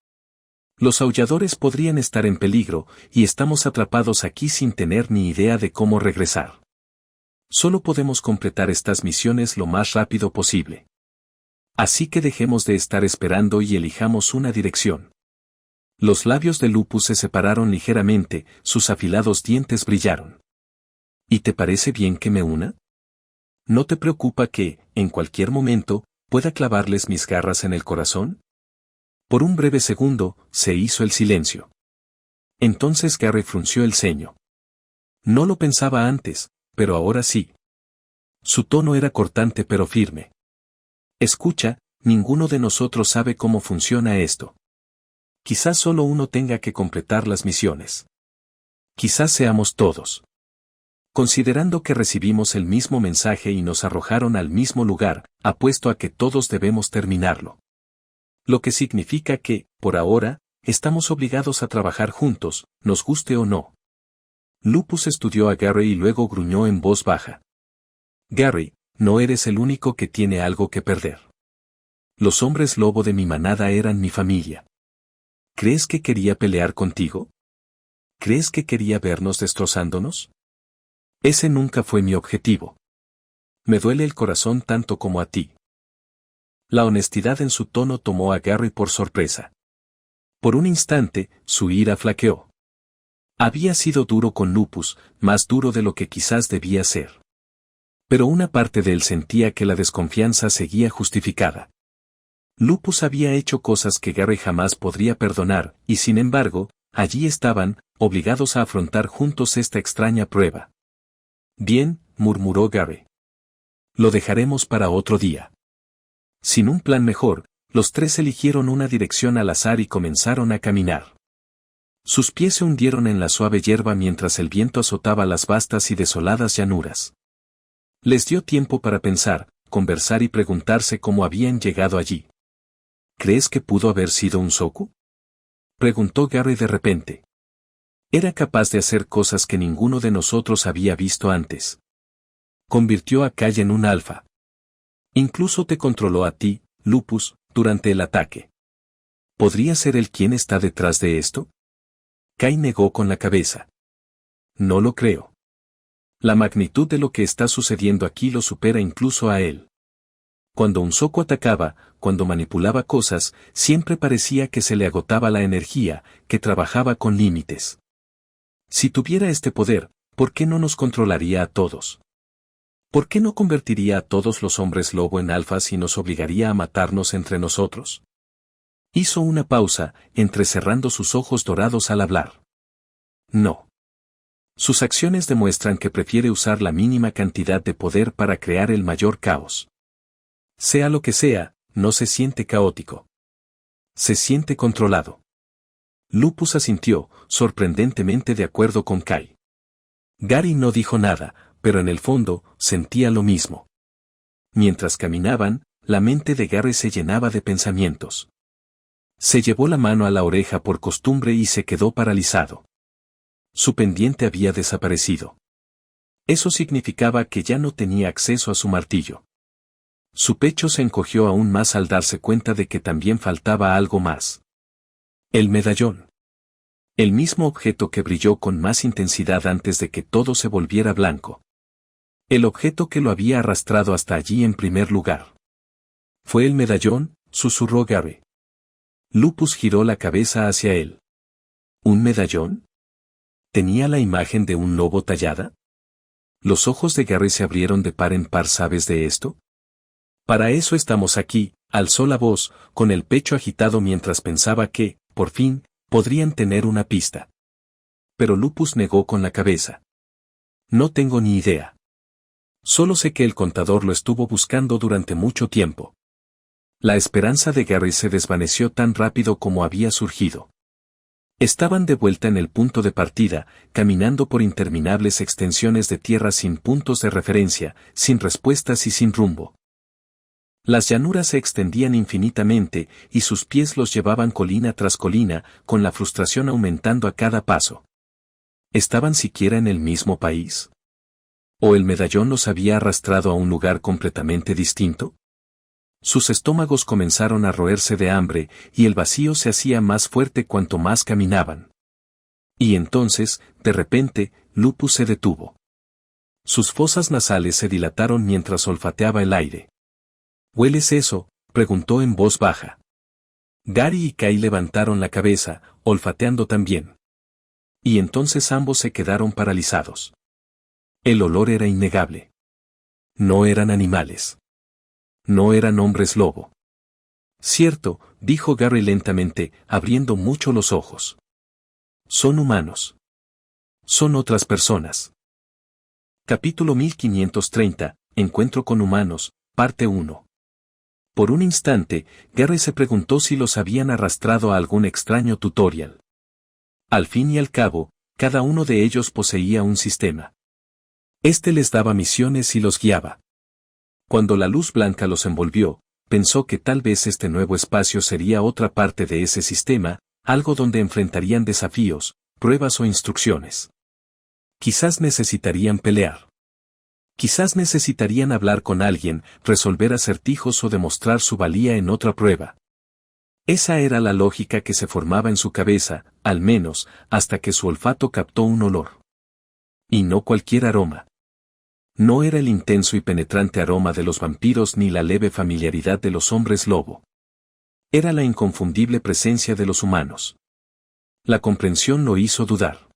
Los aulladores podrían estar en peligro, y estamos atrapados aquí sin tener ni idea de cómo regresar. Solo podemos completar estas misiones lo más rápido posible. Así que dejemos de estar esperando y elijamos una dirección. Los labios de Lupus se separaron ligeramente, sus afilados dientes brillaron. ¿Y te parece bien que me una? ¿No te preocupa que, en cualquier momento, pueda clavarles mis garras en el corazón? Por un breve segundo, se hizo el silencio. Entonces Gary frunció el ceño. No lo pensaba antes, pero ahora sí. Su tono era cortante pero firme. Escucha, ninguno de nosotros sabe cómo funciona esto. Quizás solo uno tenga que completar las misiones. Quizás seamos todos. Considerando que recibimos el mismo mensaje y nos arrojaron al mismo lugar, apuesto a que todos debemos terminarlo. Lo que significa que, por ahora, estamos obligados a trabajar juntos, nos guste o no. Lupus estudió a Gary y luego gruñó en voz baja. Gary, no eres el único que tiene algo que perder. Los hombres lobo de mi manada eran mi familia. ¿Crees que quería pelear contigo? ¿Crees que quería vernos destrozándonos? Ese nunca fue mi objetivo. Me duele el corazón tanto como a ti. La honestidad en su tono tomó a Gary por sorpresa. Por un instante, su ira flaqueó. Había sido duro con Lupus, más duro de lo que quizás debía ser. Pero una parte de él sentía que la desconfianza seguía justificada. Lupus había hecho cosas que Gary jamás podría perdonar, y sin embargo, allí estaban, obligados a afrontar juntos esta extraña prueba. Bien, murmuró Gary. Lo dejaremos para otro día. Sin un plan mejor, los tres eligieron una dirección al azar y comenzaron a caminar. Sus pies se hundieron en la suave hierba mientras el viento azotaba las vastas y desoladas llanuras. Les dio tiempo para pensar, conversar y preguntarse cómo habían llegado allí. ¿Crees que pudo haber sido un Soku? Preguntó Gary de repente. Era capaz de hacer cosas que ninguno de nosotros había visto antes. Convirtió a Kai en un alfa. Incluso te controló a ti, Lupus, durante el ataque. ¿Podría ser él quien está detrás de esto? Kai negó con la cabeza. No lo creo. La magnitud de lo que está sucediendo aquí lo supera incluso a él. Cuando un Soku atacaba, cuando manipulaba cosas, siempre parecía que se le agotaba la energía, que trabajaba con límites. Si tuviera este poder, ¿por qué no nos controlaría a todos? ¿Por qué no convertiría a todos los hombres lobo en alfas y nos obligaría a matarnos entre nosotros? Hizo una pausa, entrecerrando sus ojos dorados al hablar. No. Sus acciones demuestran que prefiere usar la mínima cantidad de poder para crear el mayor caos. Sea lo que sea, no se siente caótico. Se siente controlado. Lupus asintió, sorprendentemente de acuerdo con Kai. Gary no dijo nada, pero en el fondo, sentía lo mismo. Mientras caminaban, la mente de Gary se llenaba de pensamientos. Se llevó la mano a la oreja por costumbre y se quedó paralizado. Su pendiente había desaparecido. Eso significaba que ya no tenía acceso a su martillo. Su pecho se encogió aún más al darse cuenta de que también faltaba algo más. El medallón. El mismo objeto que brilló con más intensidad antes de que todo se volviera blanco. El objeto que lo había arrastrado hasta allí en primer lugar. ¿Fue el medallón?, susurró Gary. Lupus giró la cabeza hacia él. ¿Un medallón? ¿Tenía la imagen de un lobo tallada? Los ojos de Gary se abrieron de par en par. ¿Sabes de esto? Para eso estamos aquí, alzó la voz, con el pecho agitado mientras pensaba que, por fin, podrían tener una pista. Pero Lupus negó con la cabeza. No tengo ni idea. Solo sé que el contador lo estuvo buscando durante mucho tiempo. La esperanza de Gary se desvaneció tan rápido como había surgido. Estaban de vuelta en el punto de partida, caminando por interminables extensiones de tierra sin puntos de referencia, sin respuestas y sin rumbo. Las llanuras se extendían infinitamente, y sus pies los llevaban colina tras colina, con la frustración aumentando a cada paso. ¿Estaban siquiera en el mismo país? ¿O el medallón los había arrastrado a un lugar completamente distinto? Sus estómagos comenzaron a roerse de hambre, y el vacío se hacía más fuerte cuanto más caminaban. Y entonces, de repente, Lupus se detuvo. Sus fosas nasales se dilataron mientras olfateaba el aire. ¿Hueles eso?, preguntó en voz baja. Gary y Kai levantaron la cabeza, olfateando también. Y entonces ambos se quedaron paralizados. El olor era innegable. No eran animales. No eran hombres lobo. Cierto, dijo Gary lentamente, abriendo mucho los ojos. Son humanos. Son otras personas. Capítulo 1530, Encuentro con humanos, parte 1. Por un instante, Gary se preguntó si los habían arrastrado a algún extraño tutorial. Al fin y al cabo, cada uno de ellos poseía un sistema. Este les daba misiones y los guiaba. Cuando la luz blanca los envolvió, pensó que tal vez este nuevo espacio sería otra parte de ese sistema, algo donde enfrentarían desafíos, pruebas o instrucciones. Quizás necesitarían pelear. Quizás necesitarían hablar con alguien, resolver acertijos o demostrar su valía en otra prueba. Esa era la lógica que se formaba en su cabeza, al menos, hasta que su olfato captó un olor. Y no cualquier aroma. No era el intenso y penetrante aroma de los vampiros ni la leve familiaridad de los hombres lobo. Era la inconfundible presencia de los humanos. La comprensión lo hizo dudar.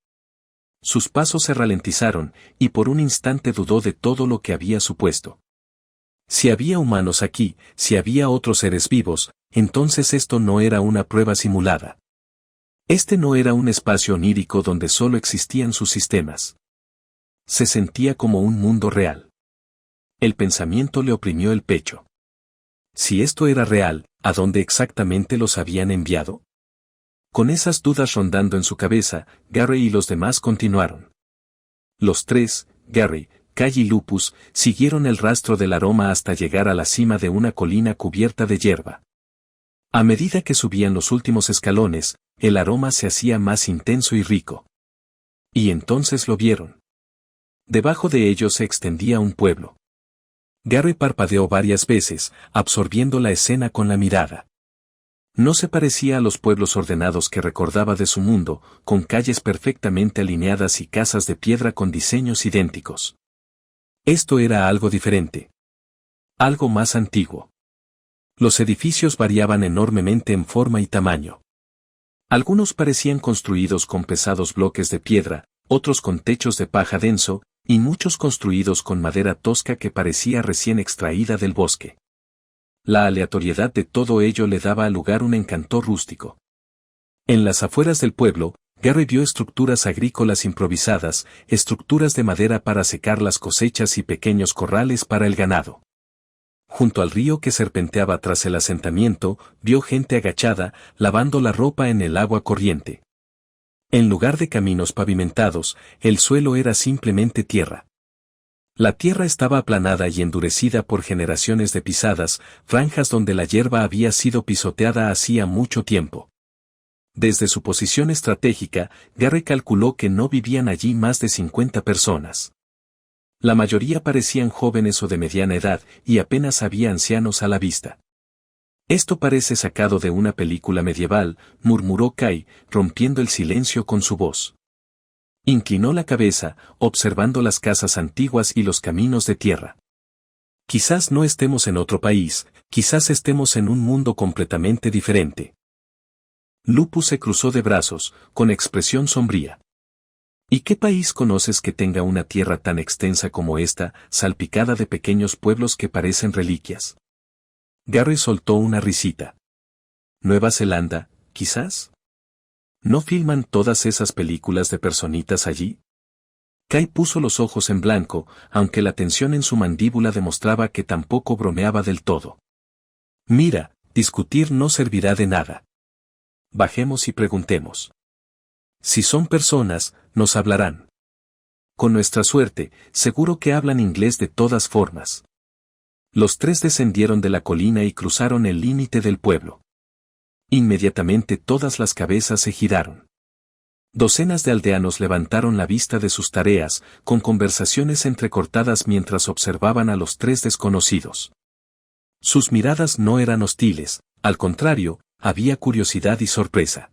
Sus pasos se ralentizaron, y por un instante dudó de todo lo que había supuesto. Si había humanos aquí, si había otros seres vivos, entonces esto no era una prueba simulada. Este no era un espacio onírico donde solo existían sus sistemas. Se sentía como un mundo real. El pensamiento le oprimió el pecho. Si esto era real, ¿a dónde exactamente los habían enviado? Con esas dudas rondando en su cabeza, Gary y los demás continuaron. Los tres, Gary, Kai y Lupus, siguieron el rastro del aroma hasta llegar a la cima de una colina cubierta de hierba. A medida que subían los últimos escalones, el aroma se hacía más intenso y rico. Y entonces lo vieron. Debajo de ellos se extendía un pueblo. Gary parpadeó varias veces, absorbiendo la escena con la mirada. No se parecía a los pueblos ordenados que recordaba de su mundo, con calles perfectamente alineadas y casas de piedra con diseños idénticos. Esto era algo diferente. Algo más antiguo. Los edificios variaban enormemente en forma y tamaño. Algunos parecían construidos con pesados bloques de piedra, otros con techos de paja denso, y muchos construidos con madera tosca que parecía recién extraída del bosque. La aleatoriedad de todo ello le daba al lugar un encanto rústico. En las afueras del pueblo, Gary vio estructuras agrícolas improvisadas, estructuras de madera para secar las cosechas y pequeños corrales para el ganado. Junto al río que serpenteaba tras el asentamiento, vio gente agachada, lavando la ropa en el agua corriente. En lugar de caminos pavimentados, el suelo era simplemente tierra. La tierra estaba aplanada y endurecida por generaciones de pisadas, franjas donde la hierba había sido pisoteada hacía mucho tiempo. Desde su posición estratégica, Gary calculó que no vivían allí más de 50 personas. La mayoría parecían jóvenes o de mediana edad, y apenas había ancianos a la vista. Esto parece sacado de una película medieval, murmuró Kai, rompiendo el silencio con su voz. Inclinó la cabeza, observando las casas antiguas y los caminos de tierra. Quizás no estemos en otro país, quizás estemos en un mundo completamente diferente. Lupus se cruzó de brazos, con expresión sombría. ¿Y qué país conoces que tenga una tierra tan extensa como esta, salpicada de pequeños pueblos que parecen reliquias? Gary soltó una risita. ¿Nueva Zelanda, quizás? ¿No filman todas esas películas de personitas allí? Kai puso los ojos en blanco, aunque la tensión en su mandíbula demostraba que tampoco bromeaba del todo. Mira, discutir no servirá de nada. Bajemos y preguntemos. Si son personas, nos hablarán. Con nuestra suerte, seguro que hablan inglés de todas formas. Los tres descendieron de la colina y cruzaron el límite del pueblo. Inmediatamente todas las cabezas se giraron. Docenas de aldeanos levantaron la vista de sus tareas, con conversaciones entrecortadas mientras observaban a los tres desconocidos. Sus miradas no eran hostiles, al contrario, había curiosidad y sorpresa.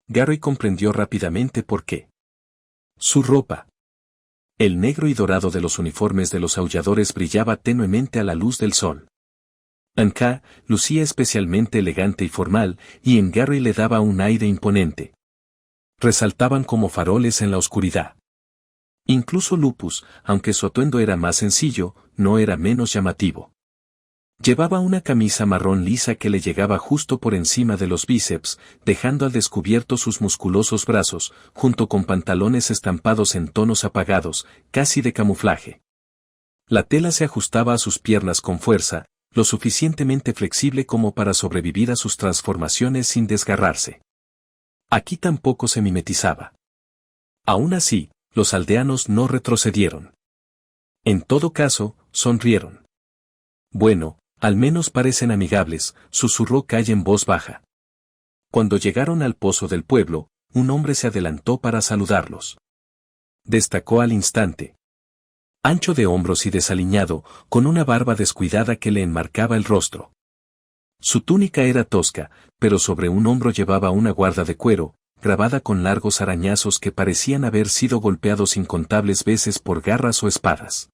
Gary comprendió rápidamente por qué. Su ropa. El negro y dorado de los uniformes de los aulladores brillaba tenuemente a la luz del sol. Anka lucía especialmente elegante y formal, y en Gary le daba un aire imponente. Resaltaban como faroles en la oscuridad. Incluso Lupus, aunque su atuendo era más sencillo, no era menos llamativo. Llevaba una camisa marrón lisa que le llegaba justo por encima de los bíceps, dejando al descubierto sus musculosos brazos, junto con pantalones estampados en tonos apagados, casi de camuflaje. La tela se ajustaba a sus piernas con fuerza, lo suficientemente flexible como para sobrevivir a sus transformaciones sin desgarrarse. Aquí tampoco se mimetizaba. Aún así, los aldeanos no retrocedieron. En todo caso, sonrieron. Bueno, al menos parecen amigables, susurró Kai en voz baja. Cuando llegaron al pozo del pueblo, un hombre se adelantó para saludarlos. Destacó al instante. Ancho de hombros y desaliñado, con una barba descuidada que le enmarcaba el rostro. Su túnica era tosca, pero sobre un hombro llevaba una guarda de cuero, grabada con largos arañazos que parecían haber sido golpeados incontables veces por garras o espadas.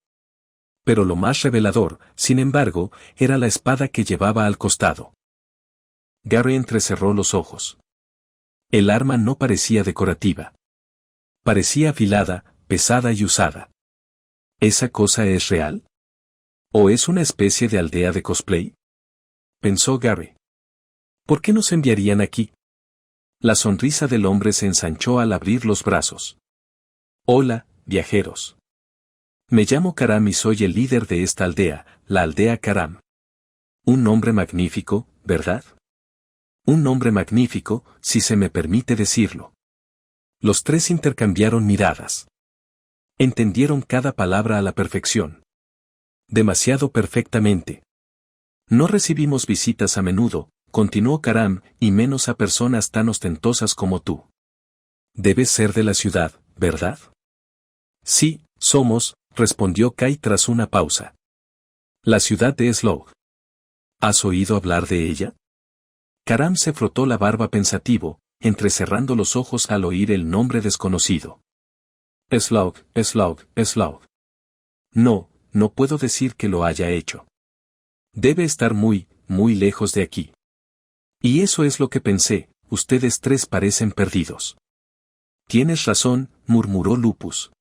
Pero lo más revelador, sin embargo, era la espada que llevaba al costado. Gary entrecerró los ojos. El arma no parecía decorativa. Parecía afilada, pesada y usada. ¿Esa cosa es real? ¿O es una especie de aldea de cosplay? Pensó Gary. ¿Por qué nos enviarían aquí? La sonrisa del hombre se ensanchó al abrir los brazos. Hola, viajeros. Me llamo Karam y soy el líder de esta aldea, la aldea Karam. Un nombre magnífico, ¿verdad? Un nombre magnífico, si se me permite decirlo. Los tres intercambiaron miradas. Entendieron cada palabra a la perfección. Demasiado perfectamente. No recibimos visitas a menudo, continuó Karam, y menos a personas tan ostentosas como tú. Debes ser de la ciudad, ¿verdad? Sí, somos, respondió Kai tras una pausa. La ciudad de Slog. ¿Has oído hablar de ella? Karam se frotó la barba pensativo, entrecerrando los ojos al oír el nombre desconocido. Slog, Slog, Slog. No, no puedo decir que lo haya hecho. Debe estar muy, muy lejos de aquí. Y eso es lo que pensé, ustedes tres parecen perdidos. Tienes razón, murmuró Lupus.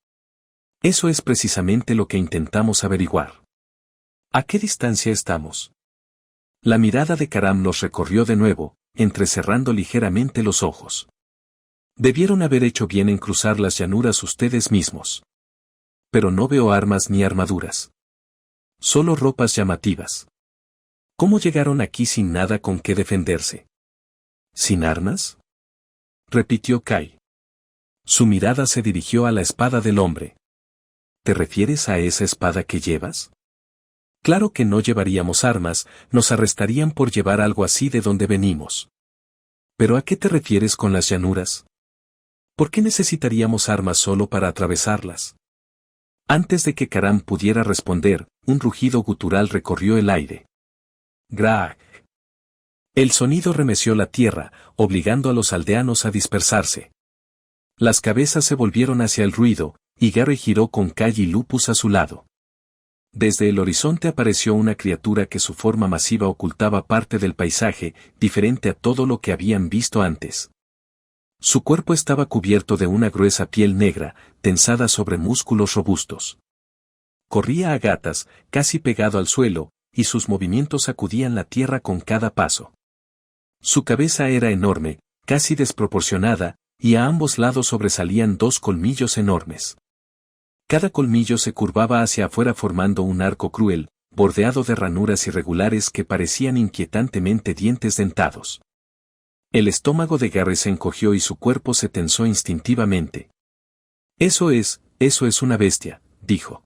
Eso es precisamente lo que intentamos averiguar. ¿A qué distancia estamos? La mirada de Karam los recorrió de nuevo, entrecerrando ligeramente los ojos. Debieron haber hecho bien en cruzar las llanuras ustedes mismos. Pero no veo armas ni armaduras. Solo ropas llamativas. ¿Cómo llegaron aquí sin nada con qué defenderse? ¿Sin armas? Repitió Kai. Su mirada se dirigió a la espada del hombre. ¿Te refieres a esa espada que llevas? Claro que no llevaríamos armas, nos arrestarían por llevar algo así de donde venimos. ¿Pero a qué te refieres con las llanuras? ¿Por qué necesitaríamos armas solo para atravesarlas? Antes de que Karam pudiera responder, un rugido gutural recorrió el aire. ¡Graag! El sonido remeció la tierra, obligando a los aldeanos a dispersarse. Las cabezas se volvieron hacia el ruido, y Gary giró con Kai y Lupus a su lado. Desde el horizonte apareció una criatura que su forma masiva ocultaba parte del paisaje, diferente a todo lo que habían visto antes. Su cuerpo estaba cubierto de una gruesa piel negra, tensada sobre músculos robustos. Corría a gatas, casi pegado al suelo, y sus movimientos sacudían la tierra con cada paso. Su cabeza era enorme, casi desproporcionada, y a ambos lados sobresalían dos colmillos enormes. Cada colmillo se curvaba hacia afuera formando un arco cruel, bordeado de ranuras irregulares que parecían inquietantemente dientes dentados. El estómago de Gary se encogió y su cuerpo se tensó instintivamente. Eso es una bestia, dijo.